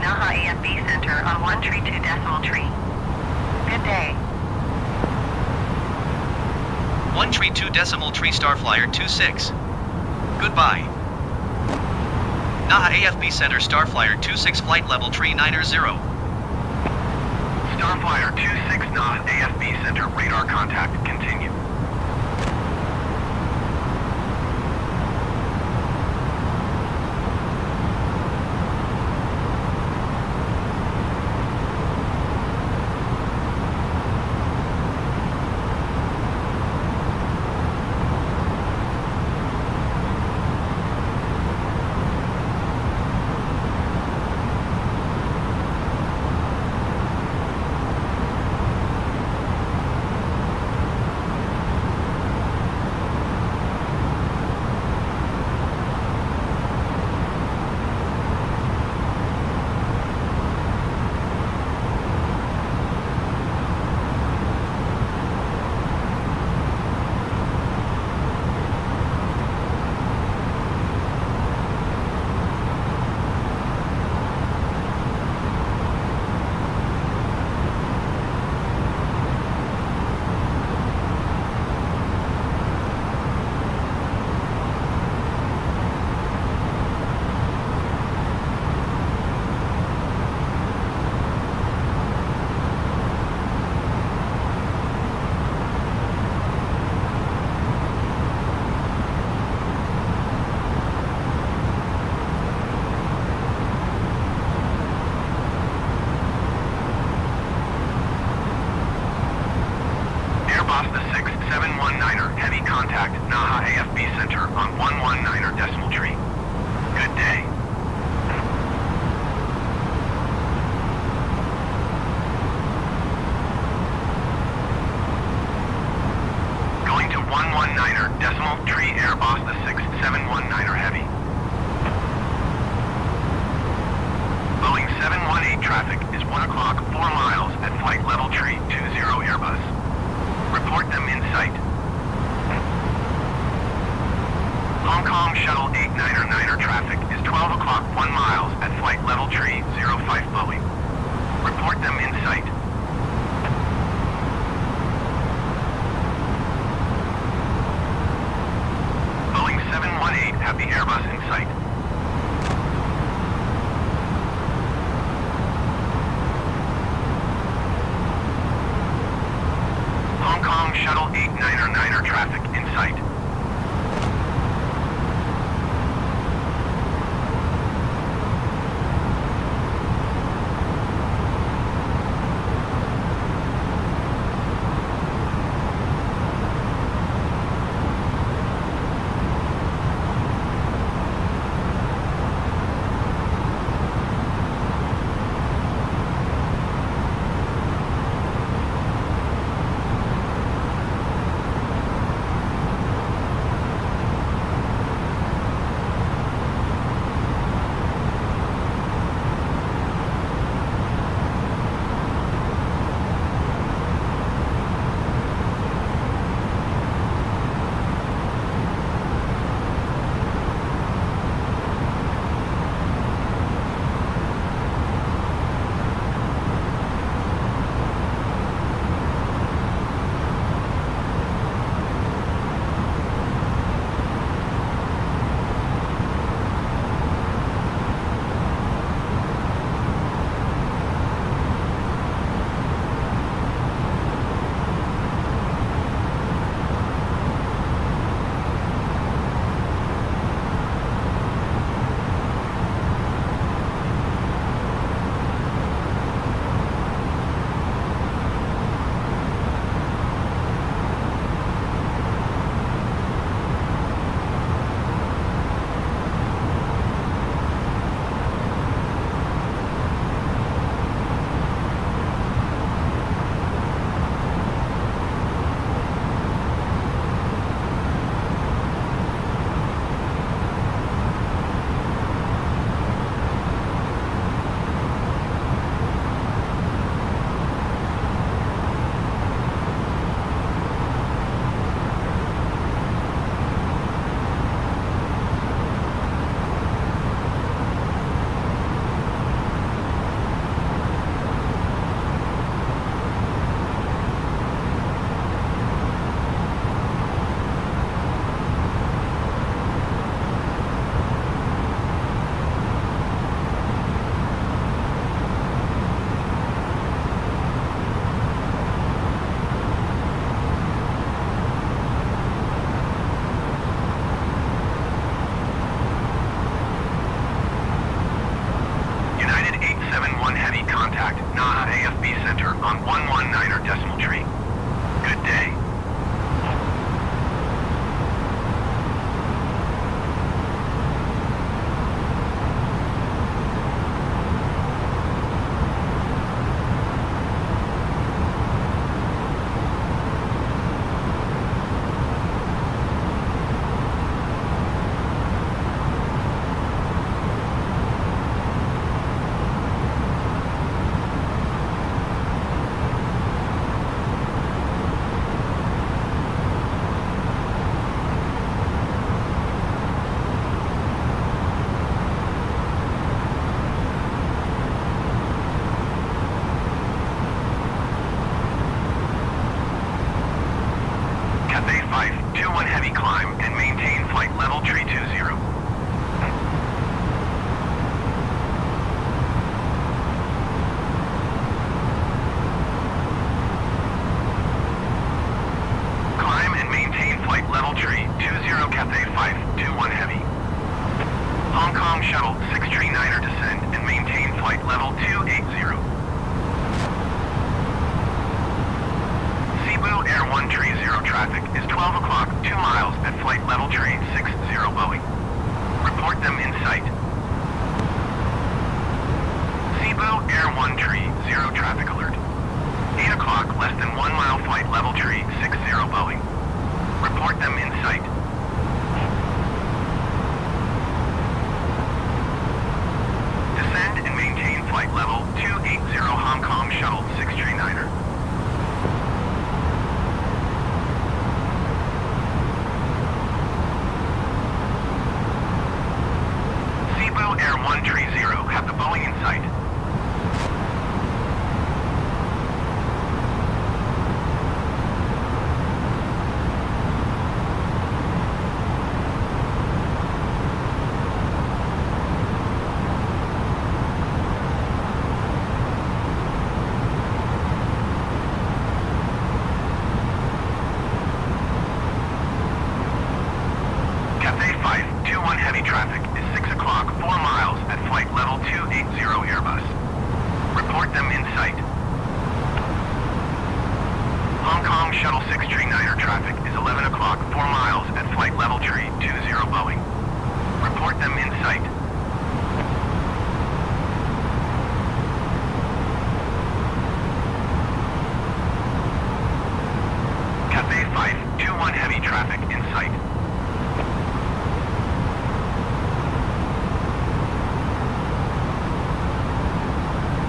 Naha AFB Center on 132.3. Good day. 132.3 Starflyer 26. Goodbye. Naha AFB Center Starflyer 26 flight level 390. Starflyer 26 Naha AFB Center radar contact continue. Airbus the 6719er, heavy contact, Naha AFB Center on 119.3. Good day. Going to 119.3 Airbus the 6719er heavy. Boeing 718 traffic is 1 o'clock, 4 miles at flight level 320 Airbus. Report them in sight. Hong Kong Shuttle 899er traffic is 12 o'clock, 1 miles at flight level 305 Boeing. Report them in sight. Boeing 718 have the Airbus in sight. Hong Kong Shuttle 899er traffic in sight. 21 Heavy climb and maintain flight level tree 20. Climb and maintain flight level tree 20 Cathay 521 Heavy. Hong Kong Shuttle 639er descend and maintain flight level 280. Cebu Air 130 traffic is 12 o'clock, 2 miles at flight level tree 60 Boeing. Report them in sight. Cebu Air 130 traffic alert. 8 o'clock, less than 1 mile flight level tree 60 Boeing. Report them in sight. Descend and maintain flight level 280 Hong Kong Shuttle 639er. Cebu Air 130 have the Boeing in sight. Cathay 521 heavy traffic is 6 o'clock, 4 miles at flight level 280 Airbus. Report them in sight. Hong Kong Shuttle 639er traffic is 11 o'clock, 4 miles at flight level tree 20 Boeing. Report them in sight. Cathay 521 heavy traffic in sight.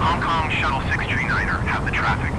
Hong Kong Shuttle 639er have the traffic.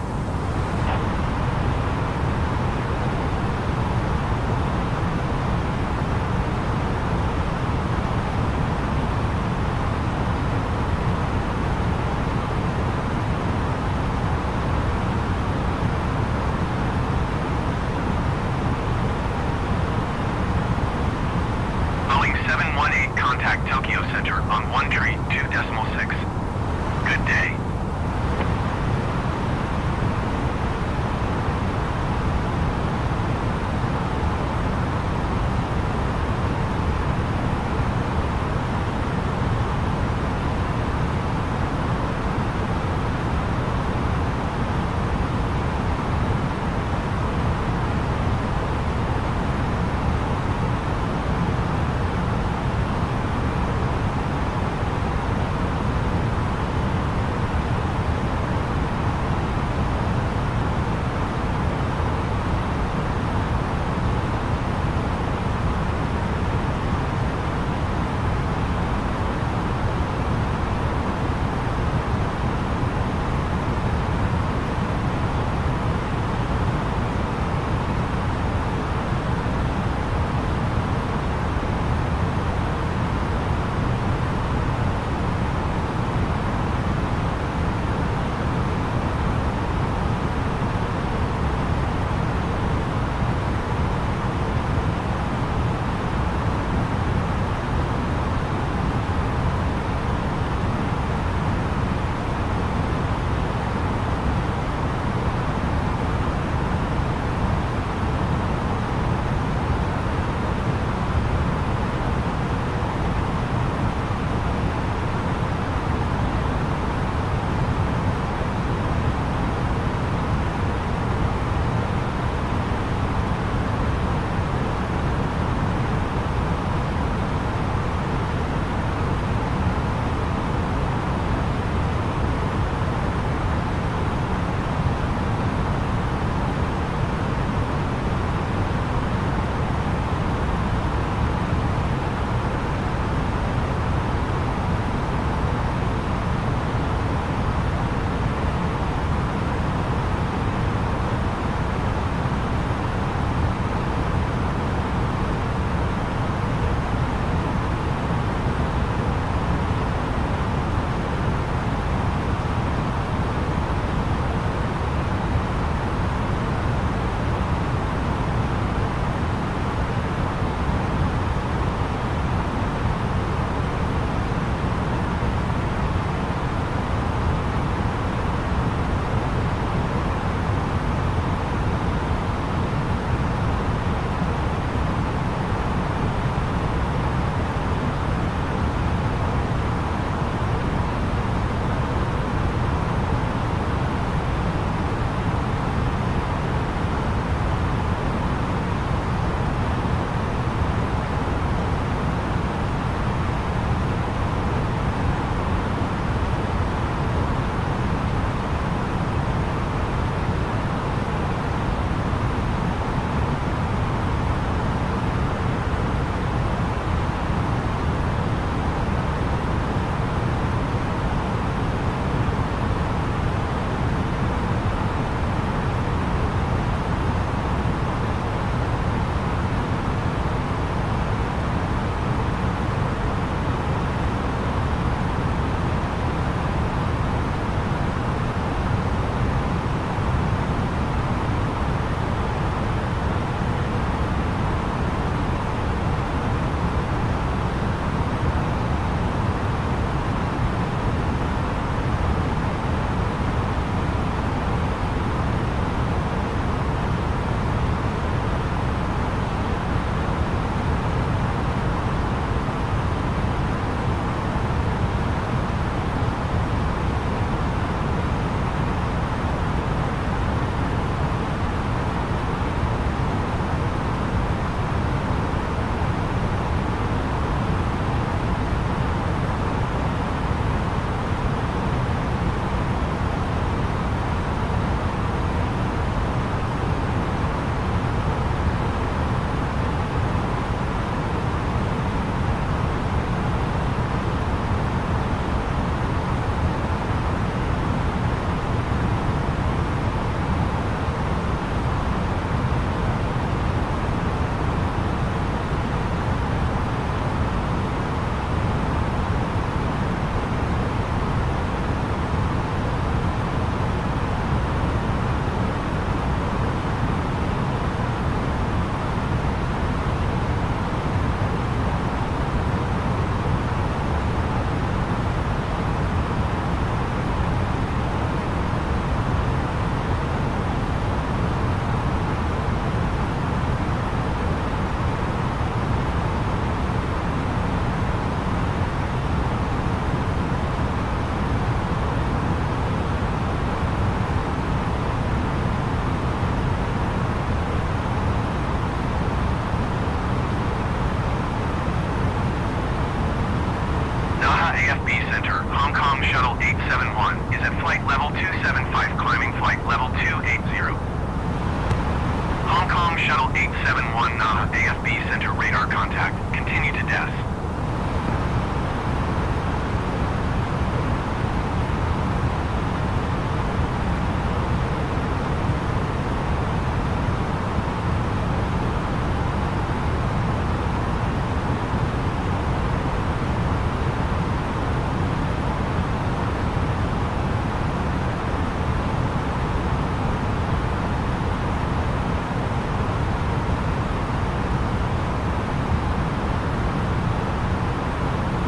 471 Naha AFB Center radar contact. Continue to death.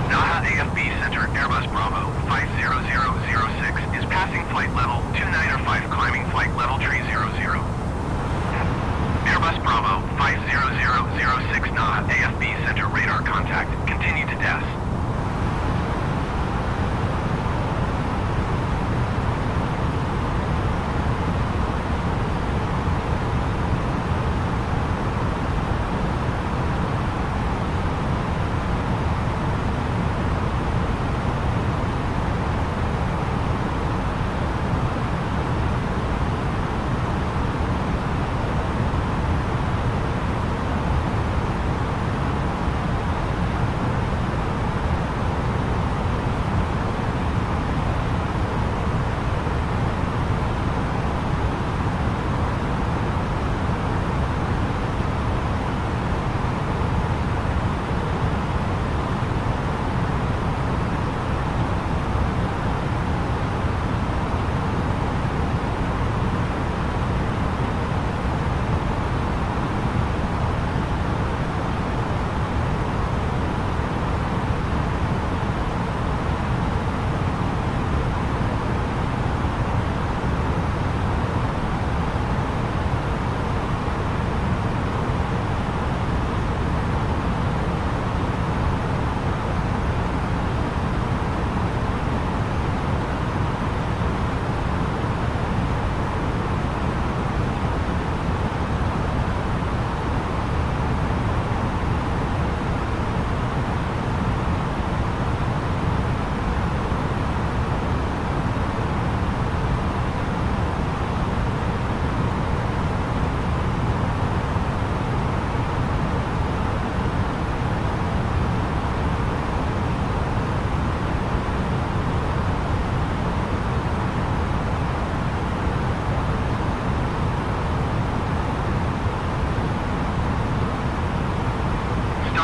Naha AFB Center Airbus Bravo 50006 is passing flight level 2905 climbing flight level 300. Airbus Bravo 50006 Naha AFB Center radar contact. Continue to death.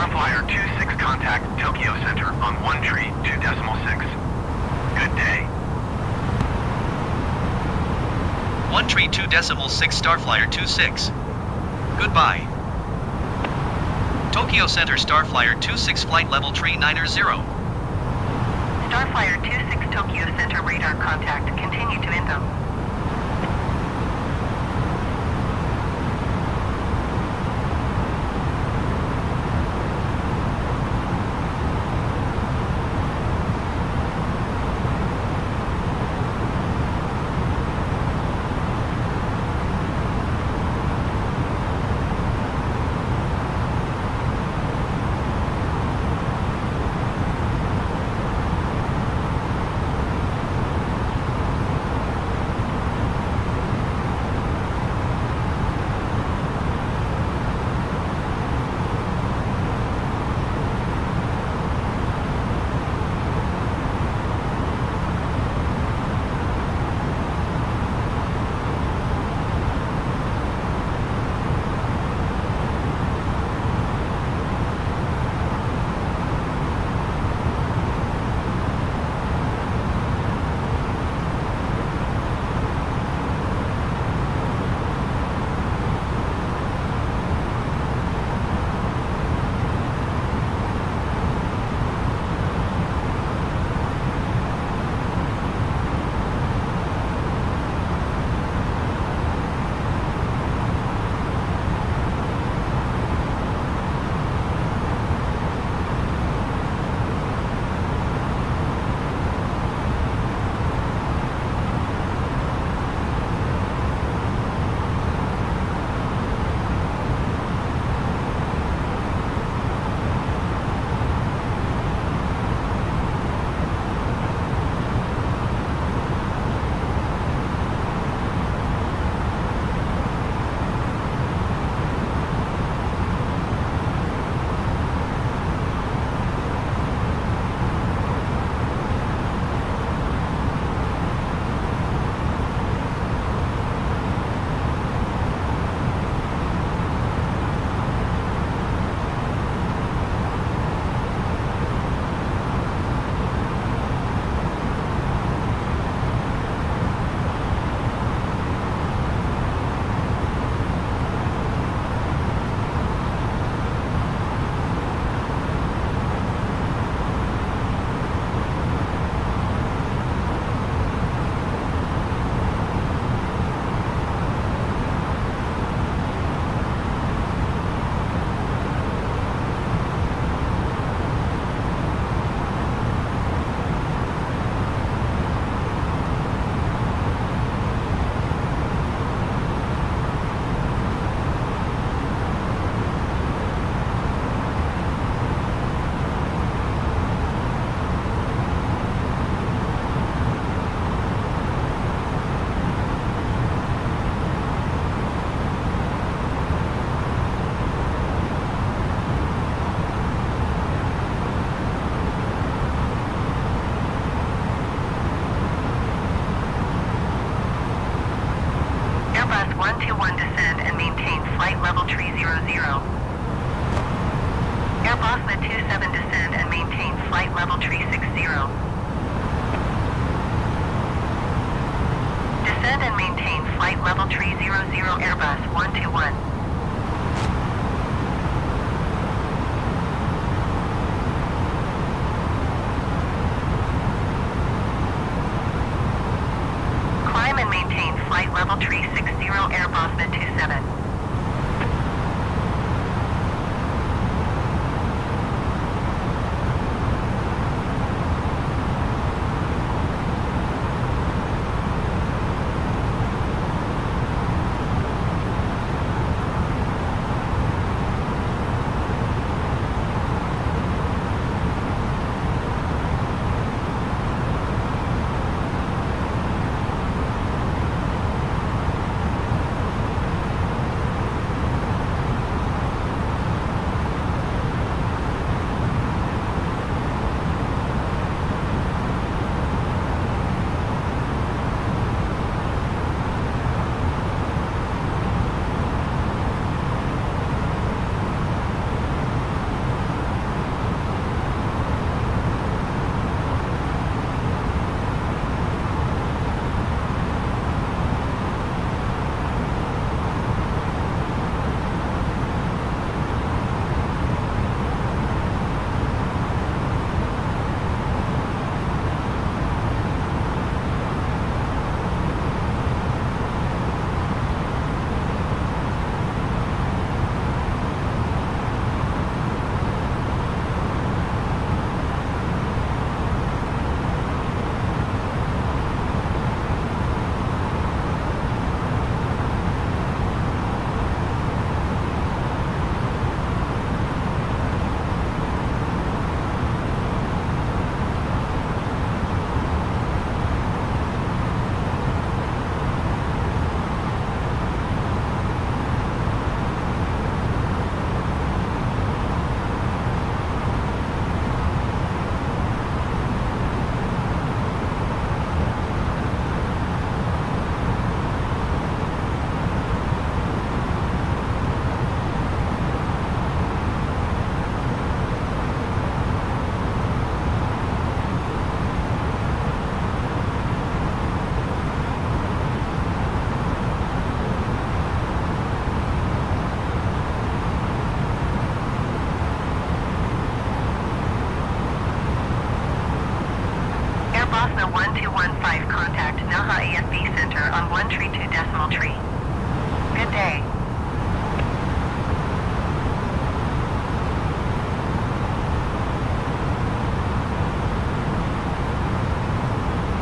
Starflyer 26 contact Tokyo Center on 132.6. Good day. 132.6 Starflyer 26. Goodbye. Tokyo Center Starflyer 26 flight level 390. Starflyer 26 Tokyo Center radar contact. Continue to Indo. 27 descend and maintain flight level tree 60. Descend and maintain flight level tree 00 Airbus 121. Climb and maintain flight level tree 60 Airbus mid 27. Bosna 1215, contact Naha AFB Center on 132.3. Good day.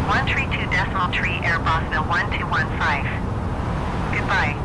One 32.3 Air Bosna 1215. Goodbye.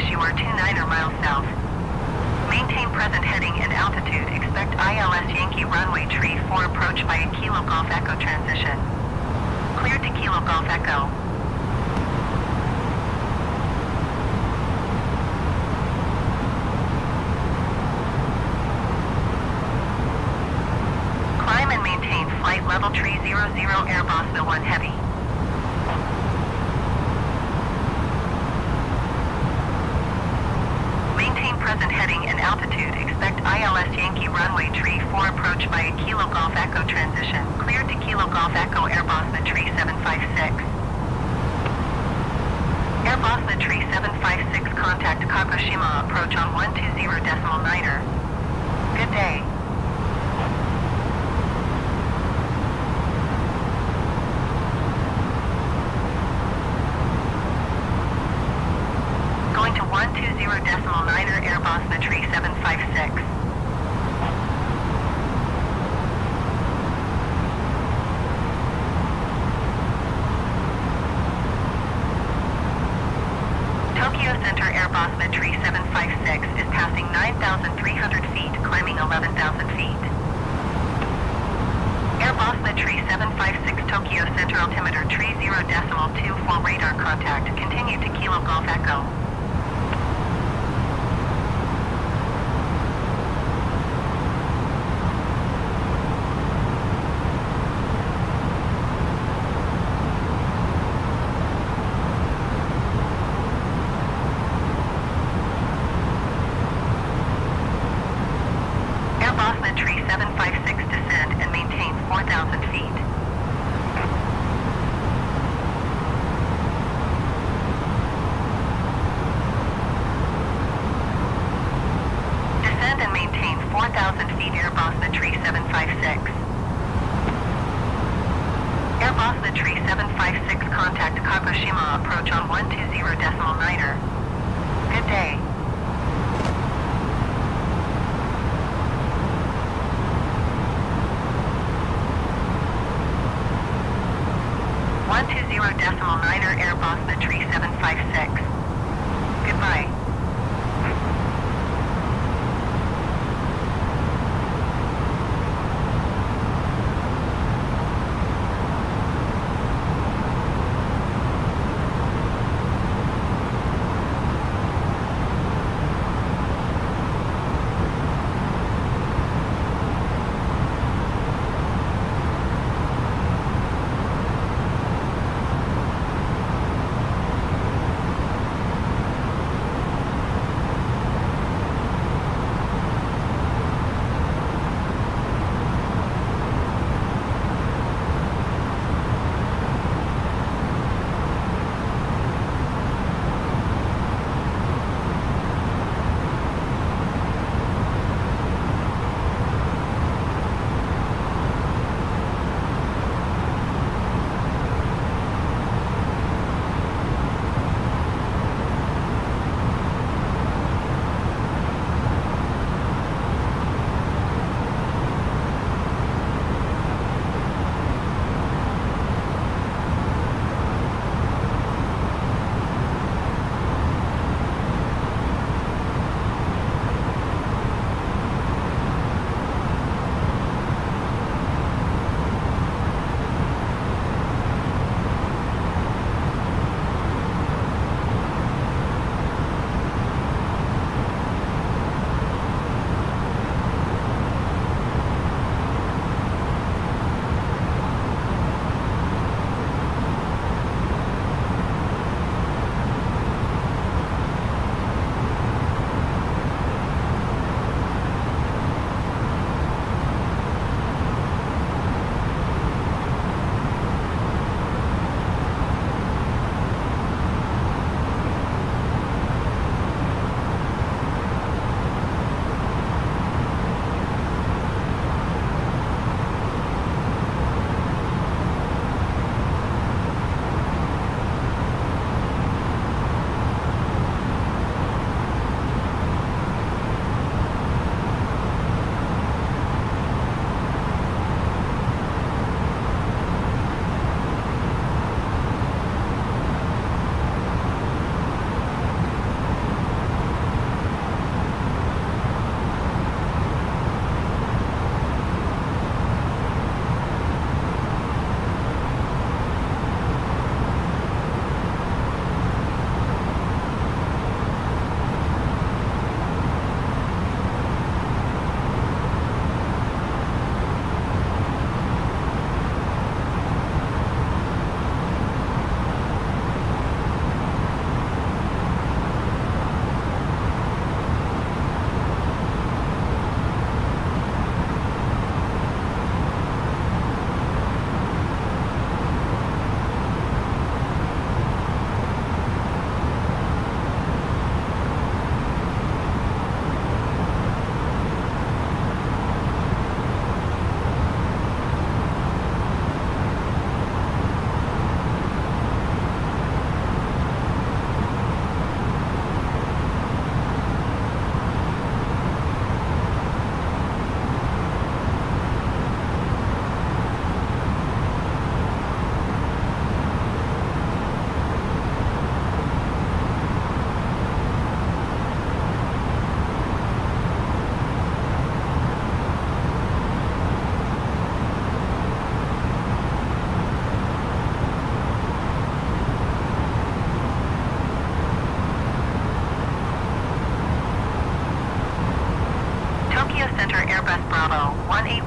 Shore 29er miles south. Maintain present heading and altitude. Expect ILS Yankee runway tree 4 approach by a Kilo Golf Echo transition. Cleared to Kilo Golf Echo. Climb and maintain flight level tree 00 Airbus the 1 heavy. Maintain present heading and altitude. Expect ILS Yankee runway tree 4 approach by a Kilo Golf Echo transition. Cleared to Kilo Golf Echo Airbus the tree 756. Airbus the tree 756 contact Kagoshima approach on 120.9er. Good day. Going to 120.9er Airbus the tree 756. Tokyo Center Airbus the tree 756 is passing 9,300 feet, climbing 11,000 feet. Airbus the tree 756 Tokyo Center altimeter tree 0.24 radar contact. Continue to Kilo Golf Echo. Airbus the tree 756 descend and maintain 4,000 feet. Descend and maintain 4,000 feet Airbus the tree 756. Airbus the tree 756 contact Kagoshima approach on 120.9er. Good day. .9er Airbus the tree 756. Goodbye.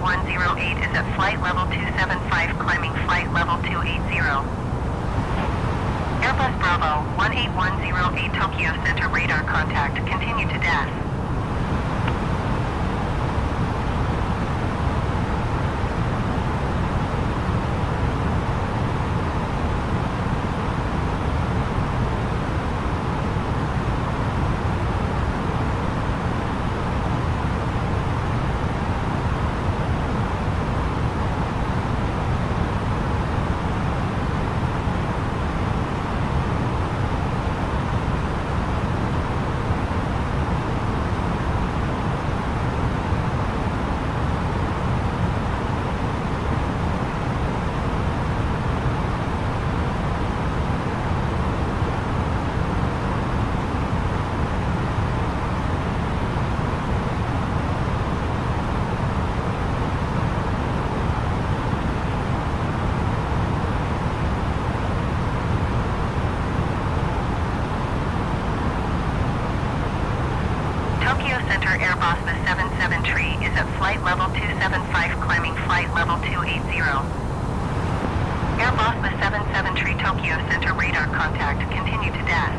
108 is at flight level 275, climbing flight level 280. Airbus Bravo 18108 Tokyo Center radar contact, continue to DAS. Center Airbus the 773 is at flight level 275, climbing flight level 280. Airbus the 773 Tokyo Center radar contact, continue to DAS.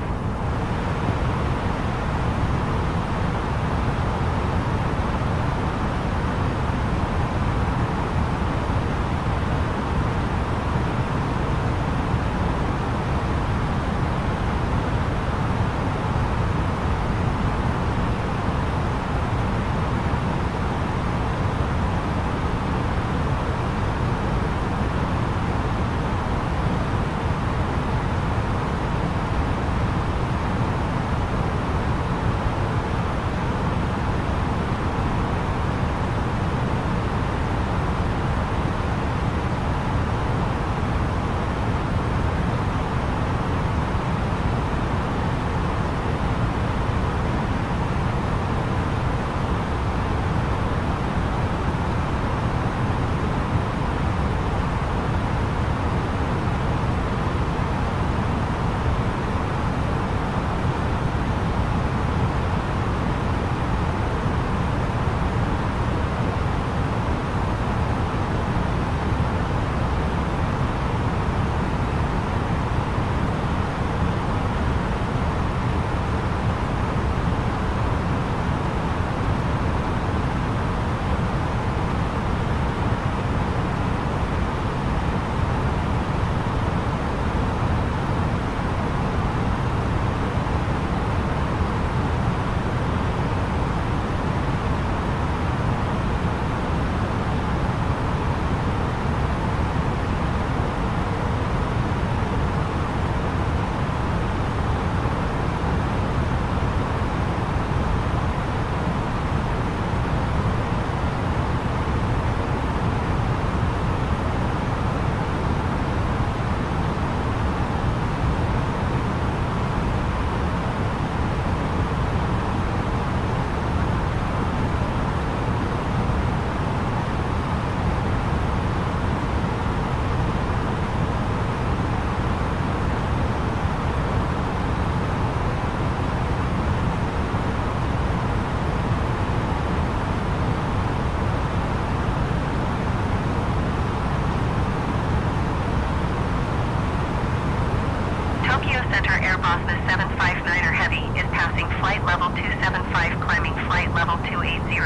Center Airbus the 759er Heavy is passing flight level 275, climbing flight level 280.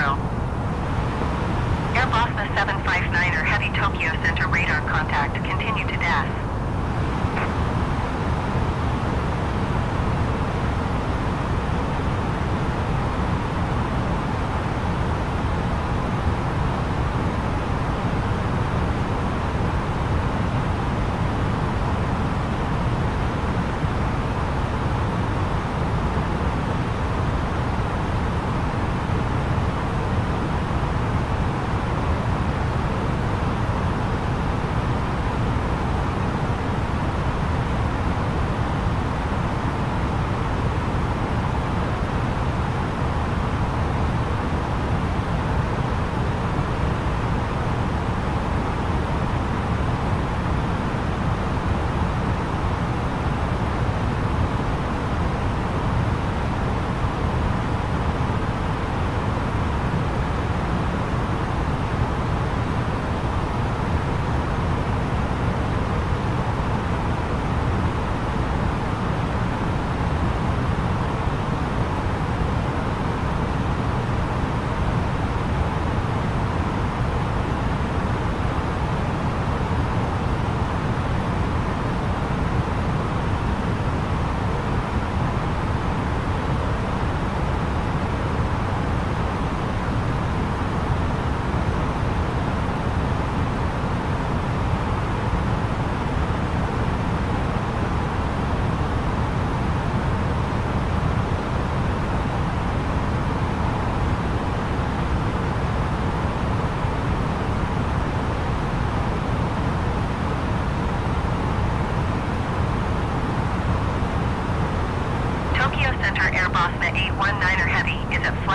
Airbus the 759er Heavy Tokyo Center radar contact, continue to DAS.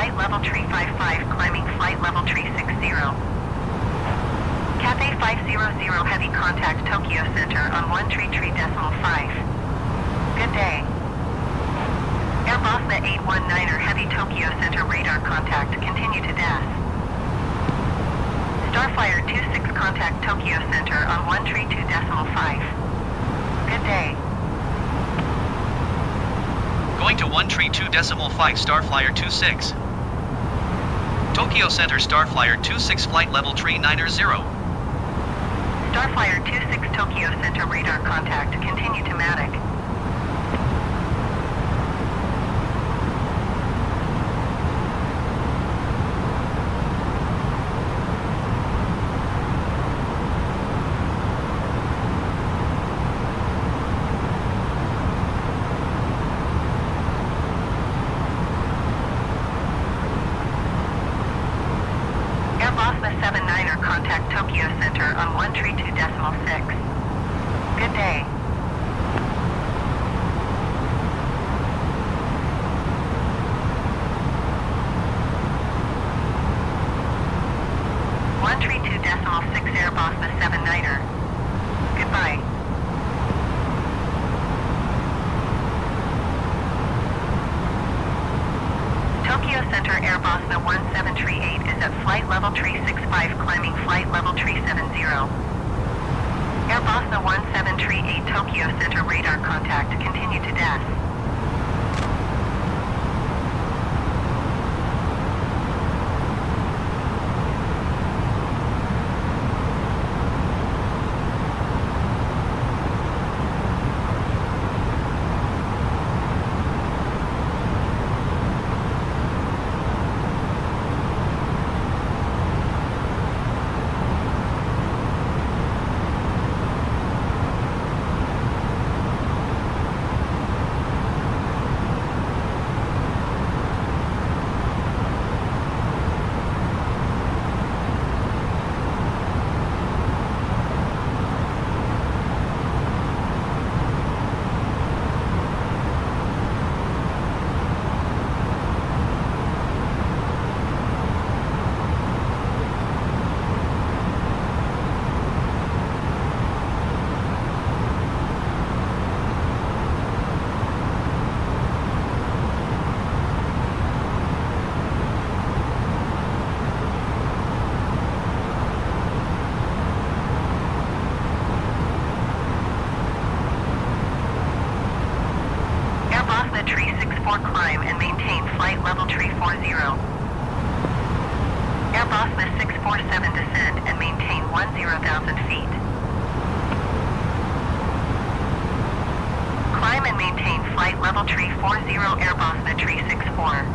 flight level tree 55, climbing flight level tree 60. Cathay 500 heavy contact Tokyo Center on 13.5. Good day. Air Bosna 819er heavy Tokyo Center radar contact, continue to death. Starflyer 26 contact Tokyo Center on 132.5. Good day. Going to 132.5 Starflyer 26. Tokyo Center Starflyer 26 flight level tree 90. Starflyer 26 Tokyo Center radar contact, continue to Matic. Air Bosna 79er contact Tokyo Center on 132.6. Good day. Air Bosna 79er. Goodbye. Tokyo Center Air Bosna 1738 is at flight level tree 65, climbing flight level tree 70. Air Bosna 1738 Tokyo Center radar contact, continue to death. Tree 64 climb and maintain flight level tree 40. Air Bosna 647 descend and maintain 10,000 feet. Climb and maintain flight level tree 40 Air Bosna tree 64.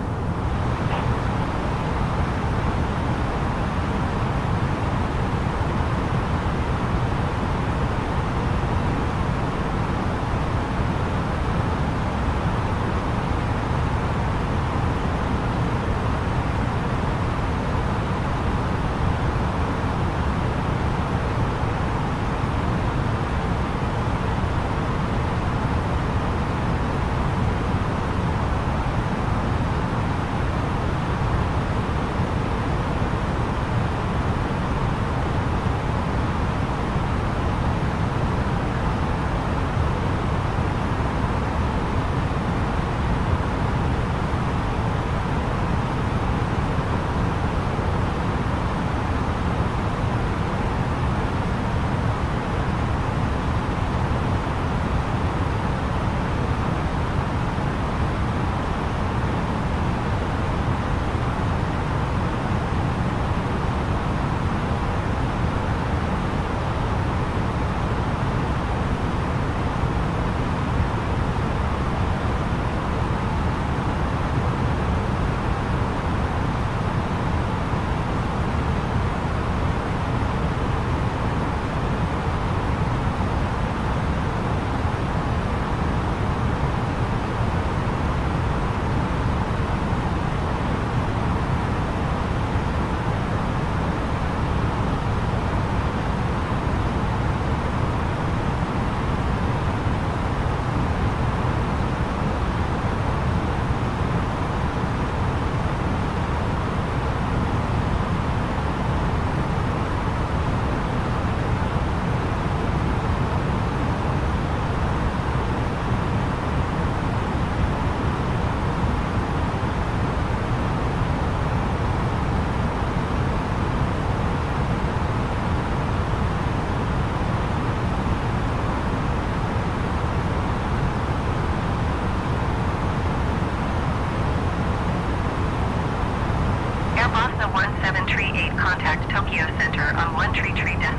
contact Tokyo Center on 133.5.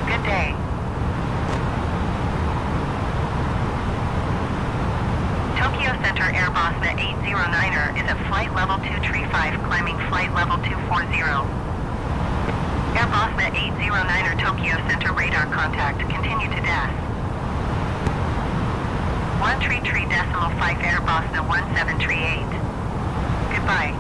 Good day. Tokyo Center Airbus the 809er is at flight level 235, climbing flight level 240. Airbus the 809er Tokyo Center radar contact, continue to DES. 133.5 Airbus the 1738. Goodbye.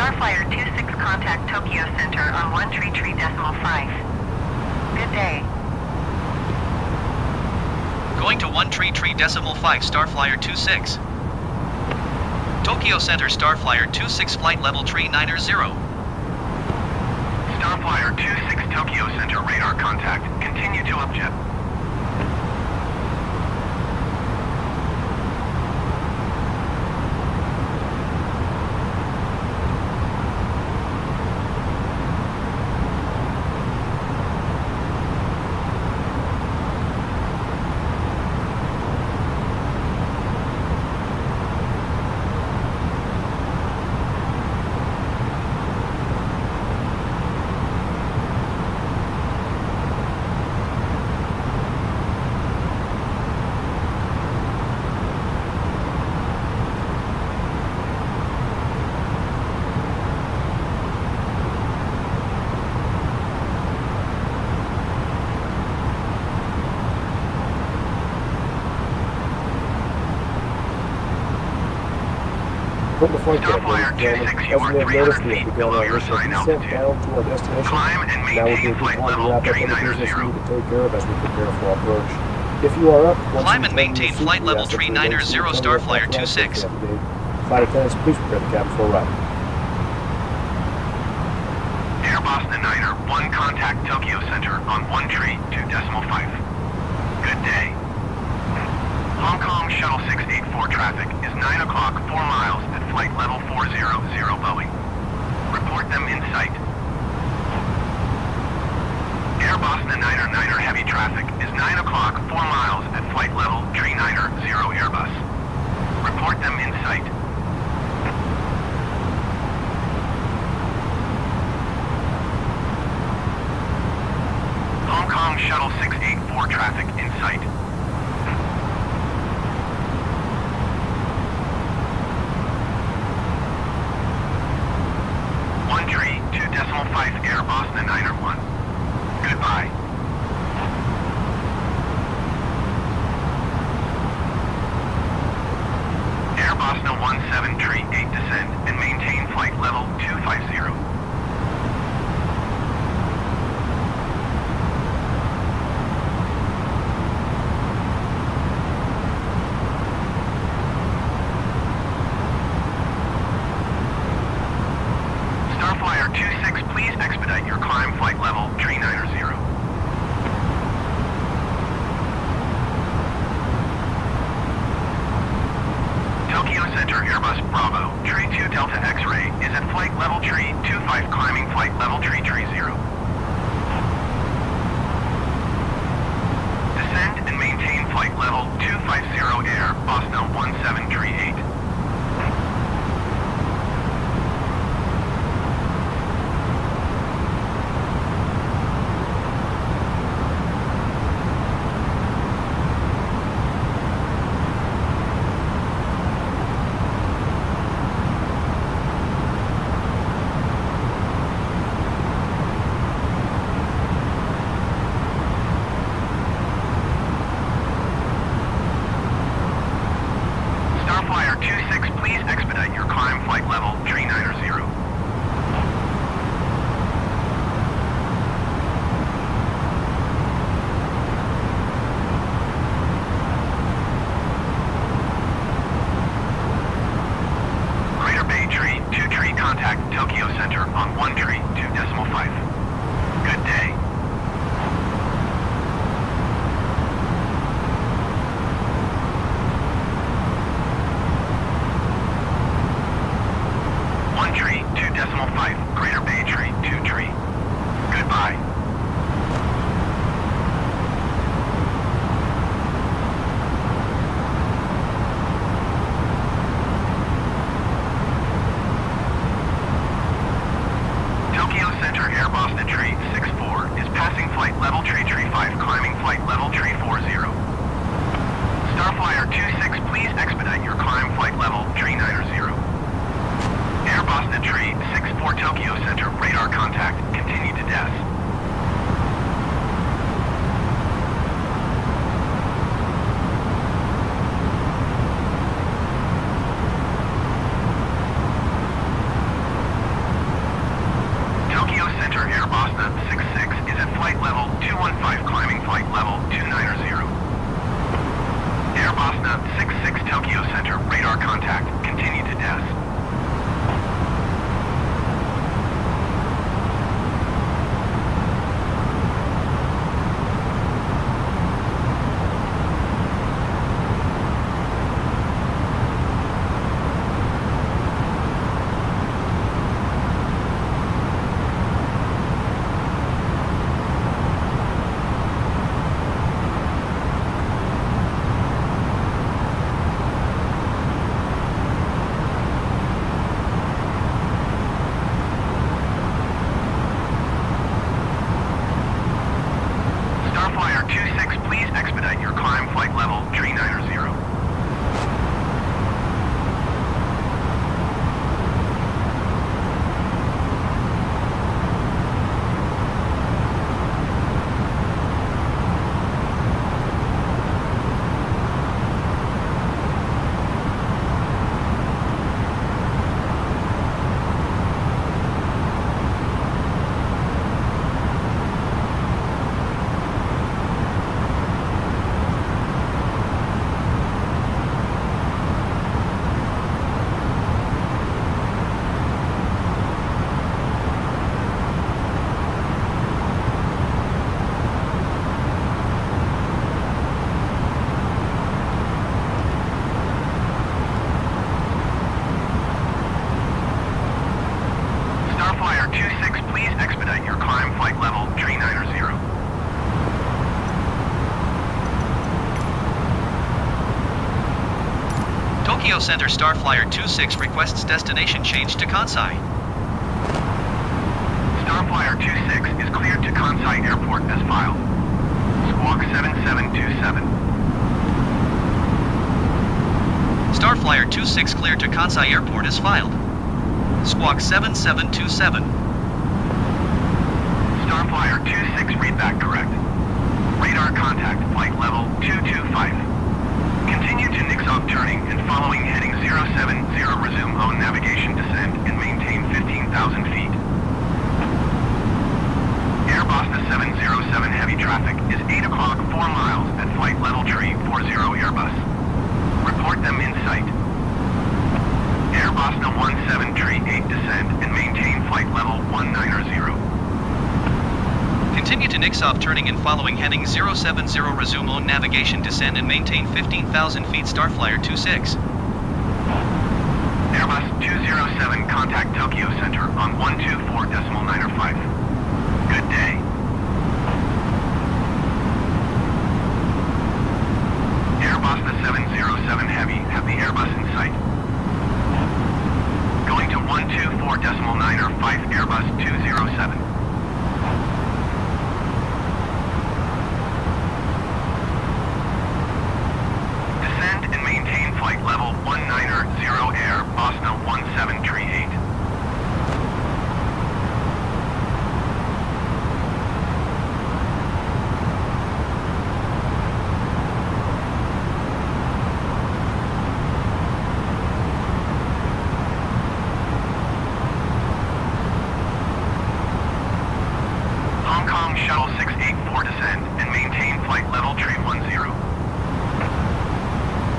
Starflyer 26 contact Tokyo Center on 133.5. Good day. Going to 133.5 Starflyer 26. Tokyo Center Starflyer 26 flight level 390. Starflyer 26 Tokyo Center radar contact. Continue to upjet. From the flight deck, ladies and gentlemen, as we have noticed, we have begun our initial descent down to our destination. Now we'll take time to wrap up any business we need to take care of as we prepare for our approach. If you are up, Climb and maintain flight level 390 Starflyer 26. Flight attendants, please prepare the cabin for a ride. Airbus the Niner, 1 contact Tokyo Center on 132.5. Good day. Hong Kong Shuttle 684 traffic is 9 o'clock, 4 miles at flight level 400 Boeing. Report them in sight. Airbus the Niner heavy traffic is 9 o'clock, 4 miles at flight level 390 Airbus. Report them in sight. Hong Kong Shuttle 684 traffic in sight. Airbus the Niner 1. Goodbye. Airbus the 1738 descend and maintain flight level 250. Starflyer 26, please expedite your climb flight level 390. Tokyo Center Airbus Bravo, Tree 2 Delta X-Ray is at flight level 325, climbing flight level 330. Descend and maintain flight level 250 Air, Boston 1738. Starflyer 26, please expedite your climb flight level, tree 90. Air Boston tree 64 Tokyo Center, radar contact, continue to death. Tokyo Center, Air Boston 66 is at flight level 215, climbing flight level 290. Air Boston 66 Tokyo Center, radar contact, continue to death. Starflyer 26, please expedite your climb flight level, tree 90. Starflyer 26, please expedite your climb flight level, tree 90. Tokyo Center Starflyer 26 requests destination change to Kansai. Starflyer 26 is cleared to Kansai Airport as filed. Squawk 7727. Starflyer 26 cleared to Kansai Airport as filed. Squawk 7727. Starflyer 26, read back correct. Radar contact, flight level 225. Continue to Nixoff turning and following heading 070, resume own navigation descent and maintain 15,000 feet. Air Boston 707 heavy traffic is 8 o'clock 4 miles at flight level tree 40 Airbus. Report them in sight. Air Boston 17 tree 8 descend and maintain flight level 190. Continue to Nixoff turning and following heading 070, resume own navigation descend and maintain 15,000 feet. Starflyer 26. Airbus 207 contact Tokyo Center on 124.905. Good day. Air Boston 707 heavy, have the Airbus in sight. Going to 124.905 Airbus 207. Descend and maintain flight level 190 Air Boston 17 tree 8. Hong Kong Shuttle 684 descend and maintain flight level tree 10.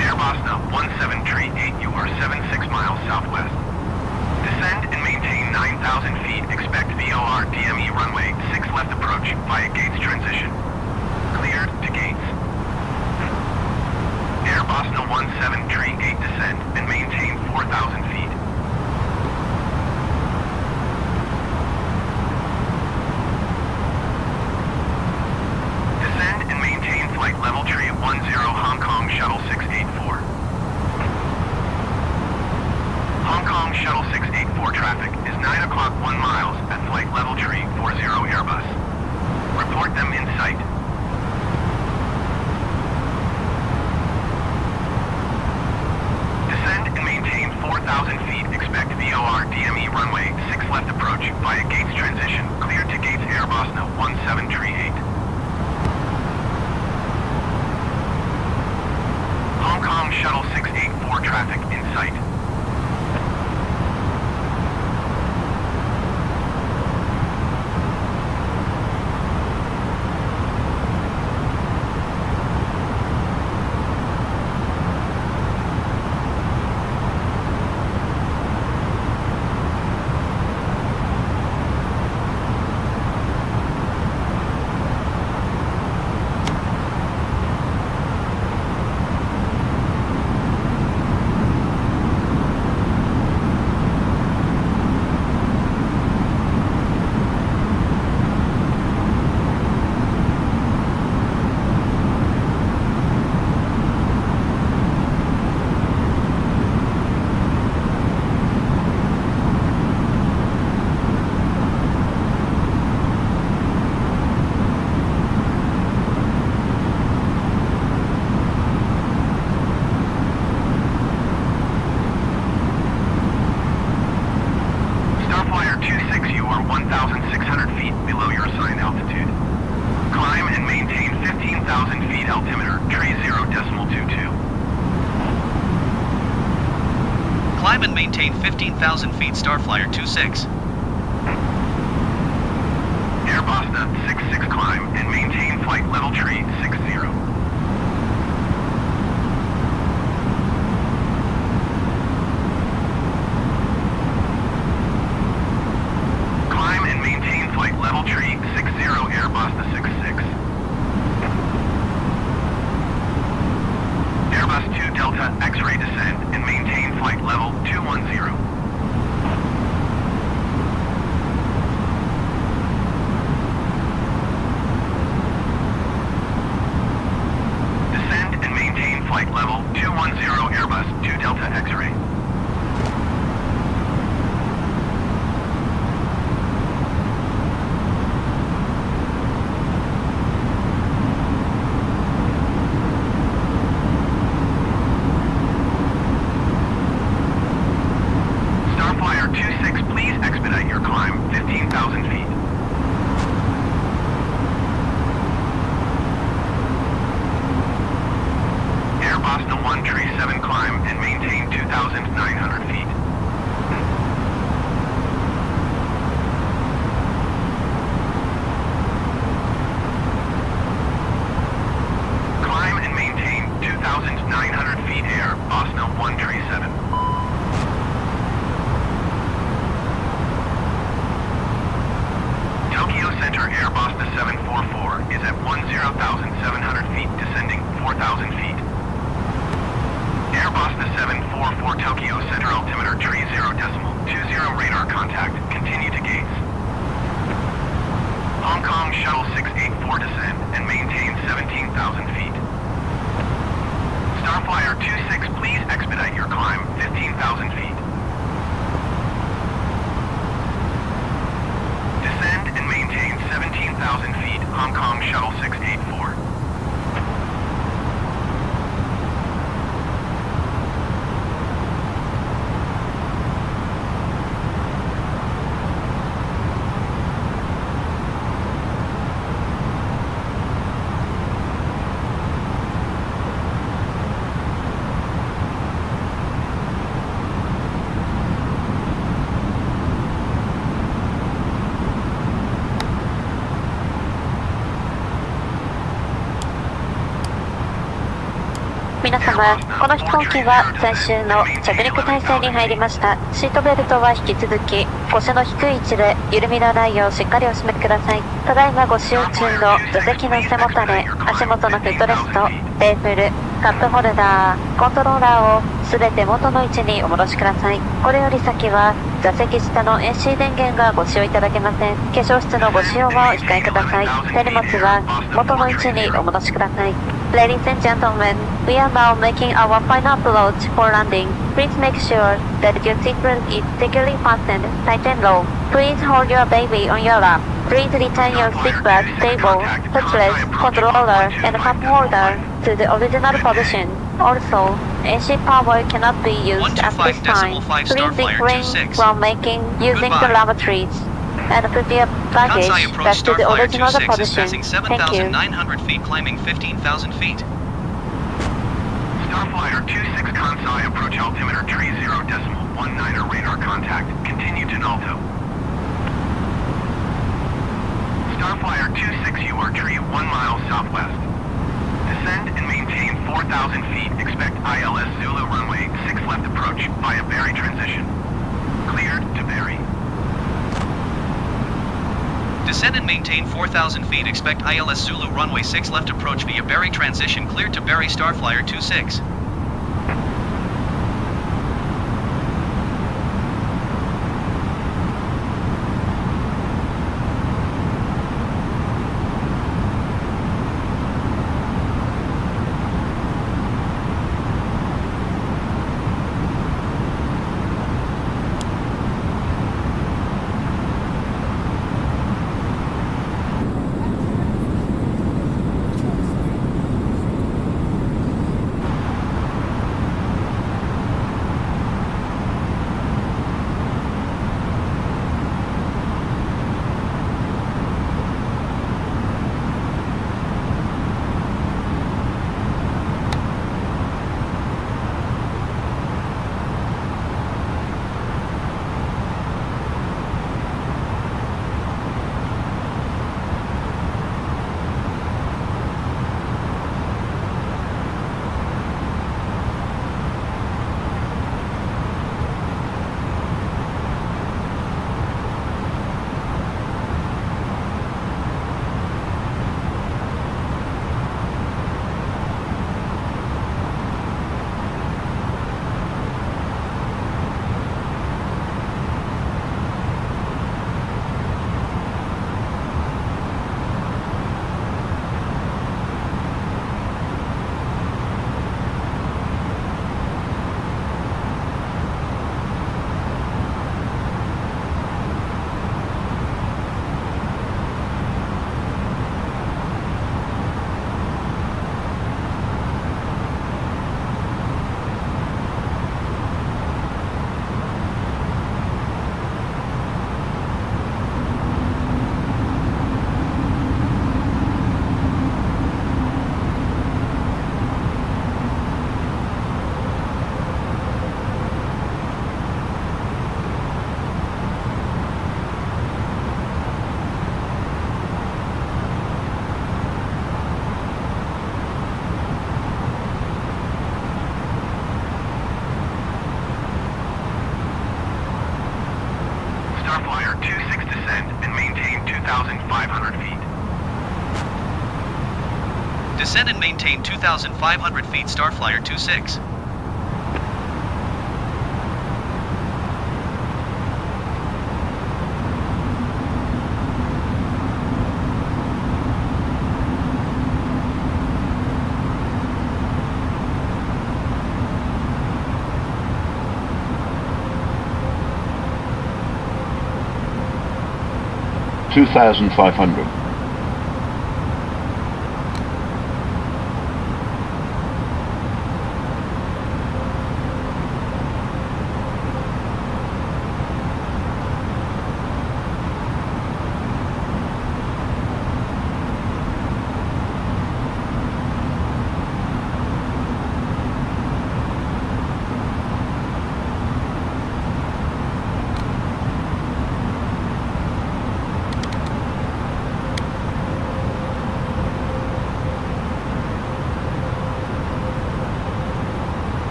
Air Boston 17 tree 8, you are 76 miles southwest. Descend and maintain 9,000 feet, expect VOR DME runway 6 left approach via gates transition. Cleared to gates. Air Boston 17 tree 8 descend and maintain 4,000 feet. Descend and maintain flight level tree 10 Hong Kong Shuttle 684. Hong Kong Shuttle 684 traffic is 9 o'clock 1 miles at flight level tree 40 Airbus. Report them in sight. Shuttle 684 traffic in sight. Starflyer 26, you are 1,600 feet below your assigned altitude. Climb and maintain 15,000 feet altimeter, tree 0.22. Climb and maintain 15,000 feet Starflyer 26. Air Bosna 66 climb and maintain flight level tree 60. Climb and maintain flight level tree 60 Air Bosna 66. Airbus 2 Delta X-ray descend and maintain flight level 210. Descend and maintain flight level 210 Airbus 2 Delta X-ray. Starflyer 26, please expedite your climb 15,000 feet. Air Bosna 1 tree 7 climb and maintain 2,900 feet. Climb and maintain 2,900 feet air, Bosna 1 tree 7. Tokyo Center Air Bosna 744 is at 10,700 feet, descending 4,000 feet. Air Bosna 744 Tokyo Center altimeter tree 0.20 radar contact, continue to gates. Hong Kong Shuttle 684 descend and maintain 17,000 feet. Starflyer 26, please expedite your climb 15,000 feet. Descend and maintain 17,000 feet, Hong Kong Shuttle 684.皆様、この飛行機は最終の着陸態勢に入りました。シートベルトは引き続き腰の低い位置で緩みのないようしっかりお締めください。ただいまご使用中の座席の背もたれ、足元のフットレスト、テーブル、カップホルダー、コントローラーをすべて元の位置にお戻しください。これより先は座席下の AC 電源がご使用いただけません。化粧室のご使用はお控えください。手荷物は元の位置にお戻しください。Ladies and gentlemen, we are now making our final approach for landing. Please make sure that your seatbelt is securely fastened, tight and low. Please hold your baby on your lap. Please return your seatbelt, table, footrest, controller, and cup holder to the original position. Also, AC power cannot be used at this time. Please refrain from using the lavatories. And prepare baggage Kansai approach back to the Starflyer original 26 is position. passing Thank you. 7,900 feet, climbing 15,000 feet. Starflyer 26 Kansai approach altimeter 30.19 radar contact. Continue to Nalto. Starflyer 26, you are tree 1 mile southwest. Descend and maintain 4,000 feet. Expect ILS Zulu runway 6 left approach via Berry transition. Cleared to Berry. Descend and maintain 4,000 feet. Expect ILS Zulu runway 6 left approach via Berry transition. Cleared to Berry Starflyer 26. Starflyer 26 descend and maintain 2,500 feet. Descend and maintain 2,500 feet. Starflyer 26. $2,500.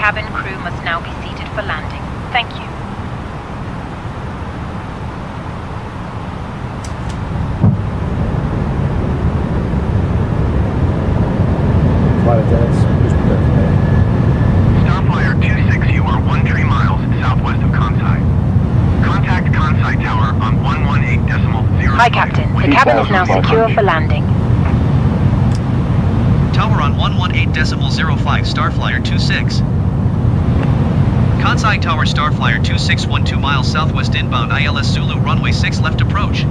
Cabin crew must now be seated for landing. Thank you. Hi, Captain. The cabin is now secure for landing. Tower on 118.05 Starflyer 26. Kansai Tower Starflyer 2612 miles southwest inbound ILS Zulu runway 6 left approach.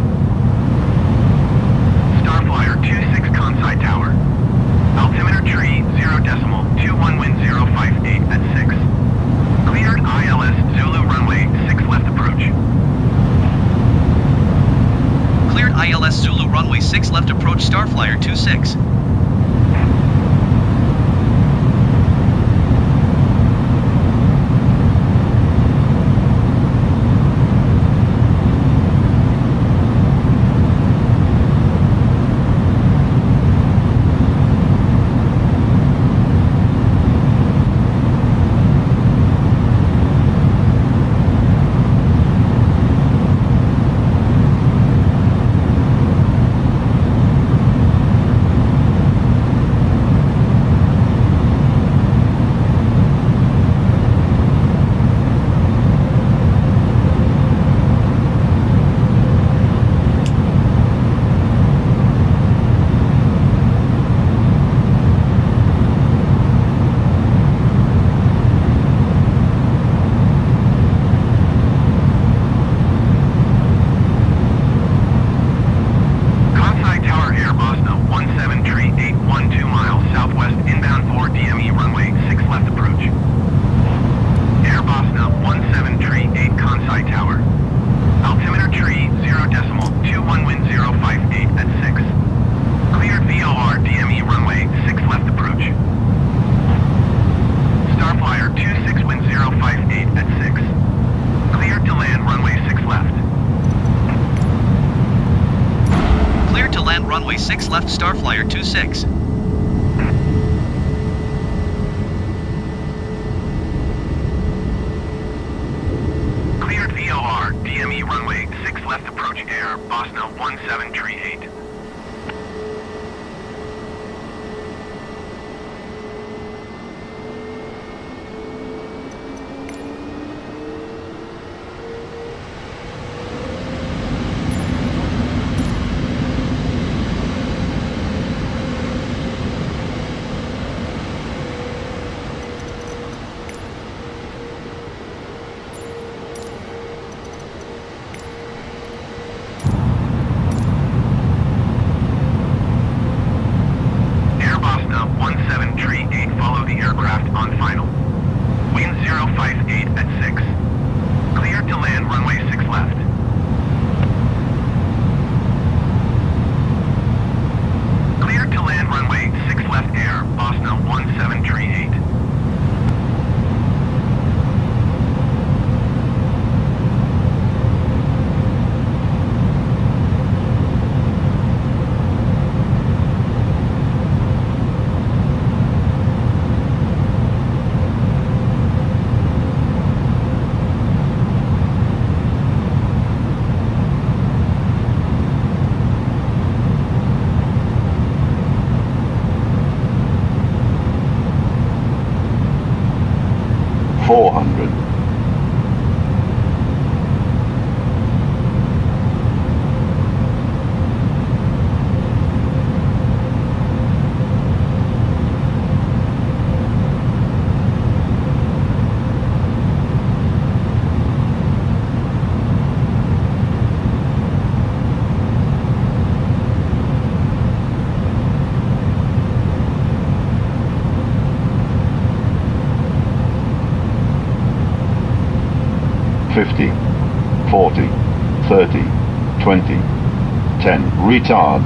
Starflyer 26 Kansai Tower. Altimeter tree 0.21 wind 058 at 6. Cleared ILS Zulu runway 6 left approach. Cleared ILS Zulu runway 6 left approach Starflyer 26. Runway 6 left Starflyer 26. Cleared VOR, DME runway 6 left approach air, Bosna 1738. $50, $40, $30, $20, $10, retard.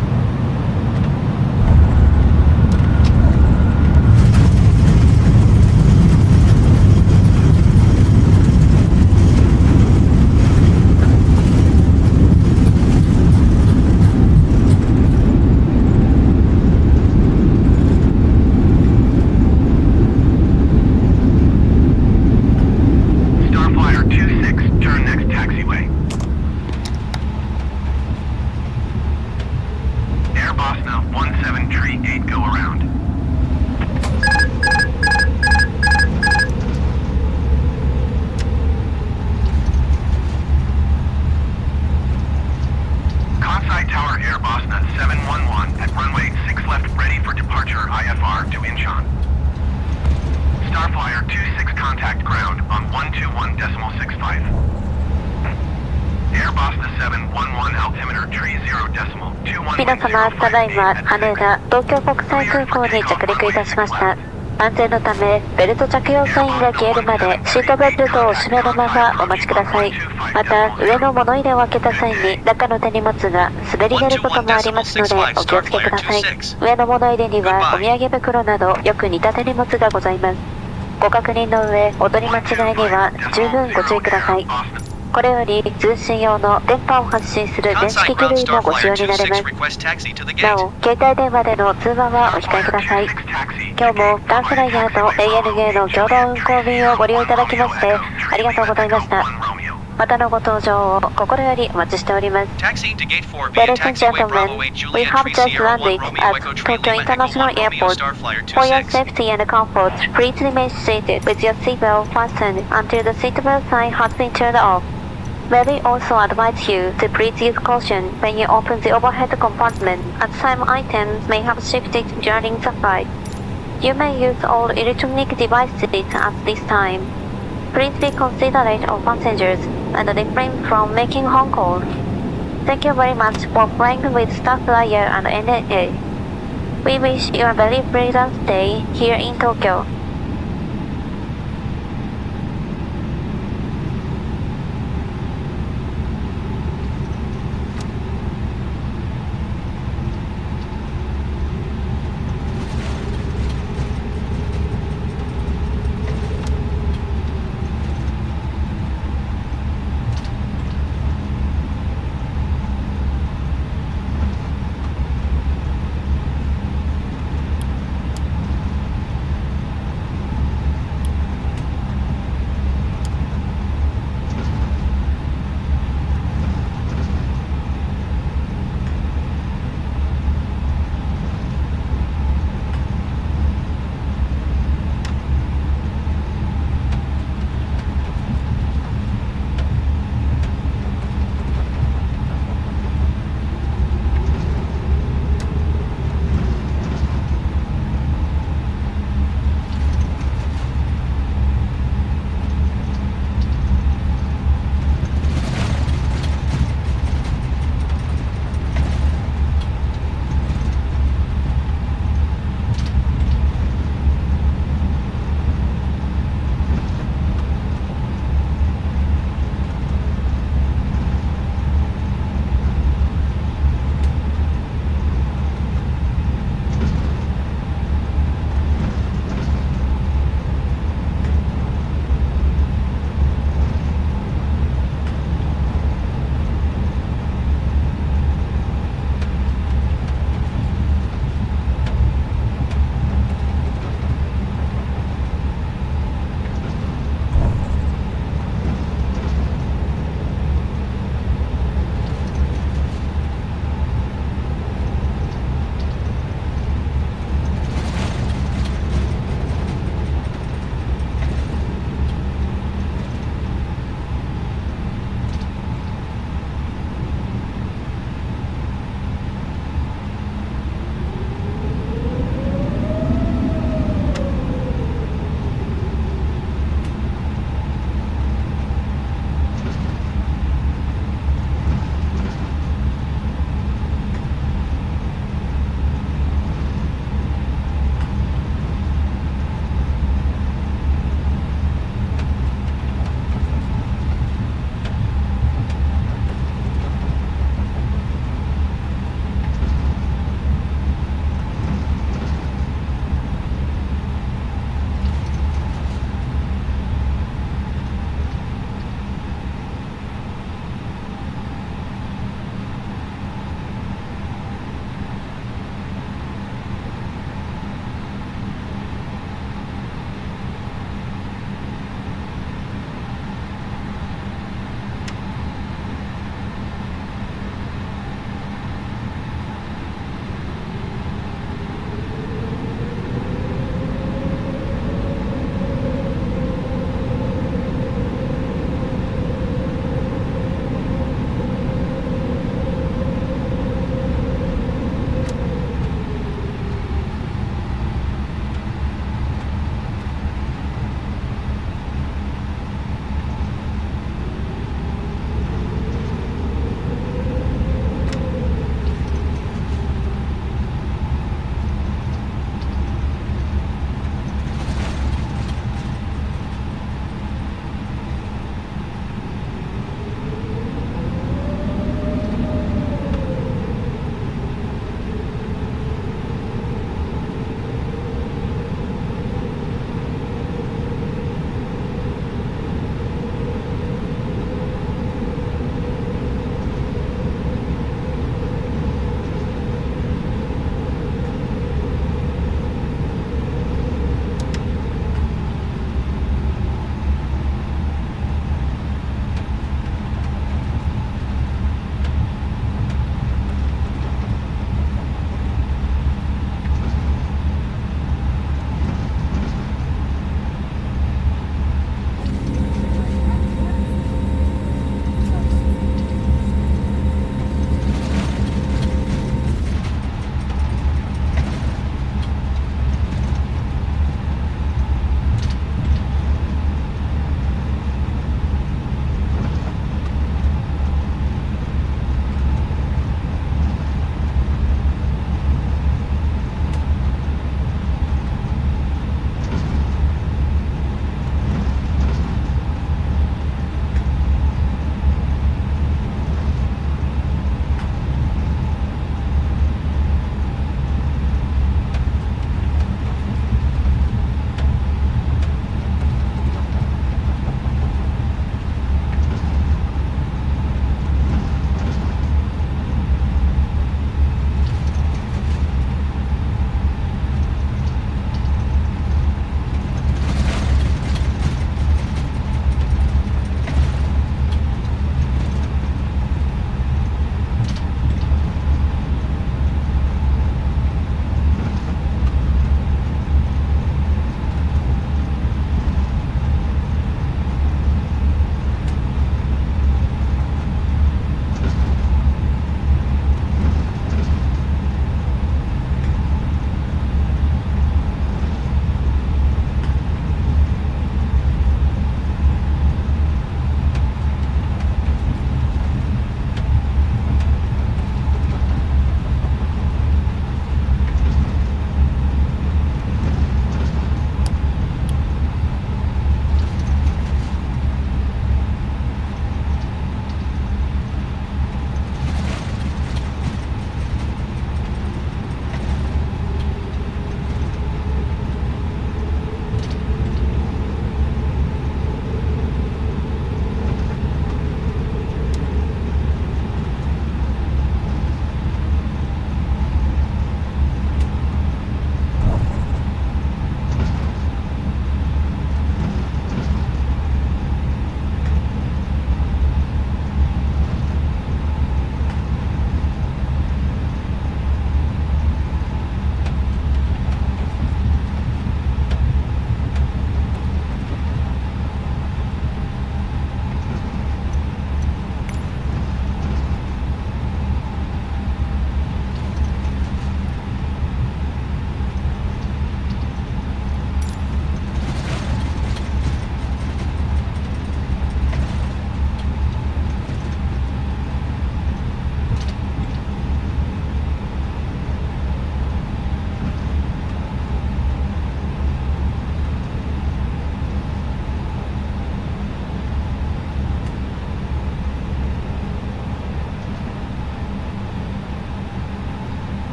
contact ground on 121.65. Airbus the 711 altimeter tree 0.21. 皆様、ただいま羽田東京国際空港に着陸いたしました。安全のためベルト着用サインが消えるまでシートベルトを締めのままお待ちください。また上の物入れを開けた際に中の手荷物が滑り出ることもありますのでお気をつけください。上の物入れにはお土産袋などよく似た手荷物がございます。ご確認の上お取り間違いには十分ご注意ください。これより通信用の電波を発信する電子機器類もご使用になれます。なお、携帯電話での通話はお控えください。今日もダンフライヤーと ANA の共同運航便をご利用いただきましてありがとうございました。またのご搭乗を心よりお待ちしております。Ladies and gentlemen, we have just landed at Tokyo International Airport. For your safety and comfort, please remain seated with your seatbelt fastened until the seatbelt sign has been turned off. May we also advise you to please use caution when you open the overhead compartment, as some items may have shifted during the flight. You may use all electronic devices at this time. Please be considerate of passengers and refrain from making phone calls. Thank you very much for flying with Starflyer and ANA. We wish you a very pleasant stay here in Tokyo.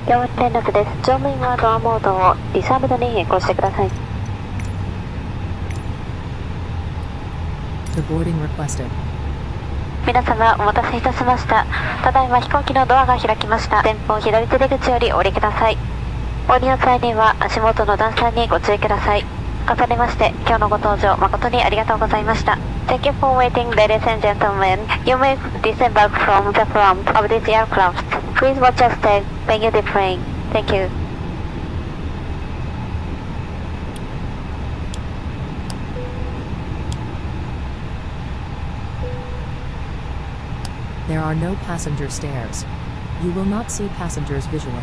業務連絡です。乗務員はドアモードをリザーブドに変更してください。The boarding requested. 皆様お待たせいたしました。ただいま飛行機のドアが開きました。前方左手出口よりお降りください。お降りの際には足元の段差にご注意ください。重ねまして今日のご搭乗誠にありがとうございました。Thank you for waiting, ladies and gentlemen. You may disembark from the front of this aircraft. Please watch your step when you deploy. Thank you. There are no passenger stairs. You will not see passengers visually.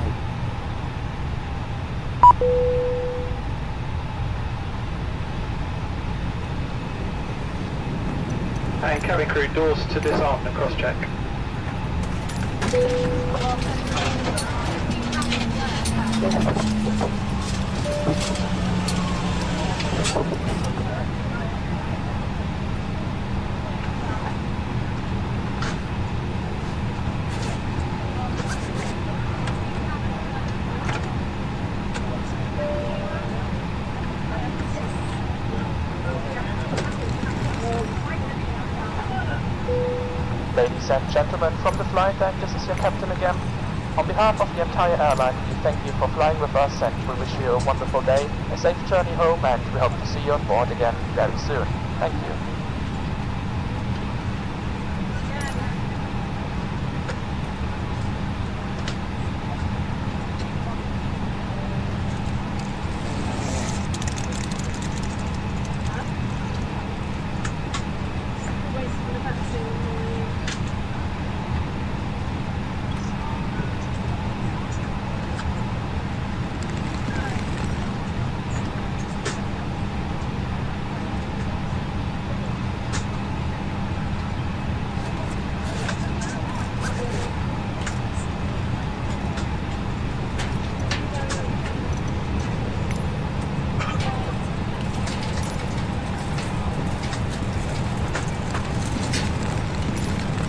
And cabin crew, doors to disarm and cross-check. Ladies and gentlemen from the flight deck, this is your captain again. On behalf of the entire airline, we thank you for flying with us and we wish you a wonderful day, a safe journey home, and we hope to see you on board again very soon. Thank you.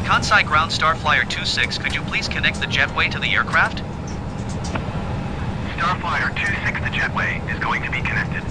Kansai Ground Starflyer 26, could you please connect the jetway to the aircraft? Starflyer 26, the jetway is going to be connected.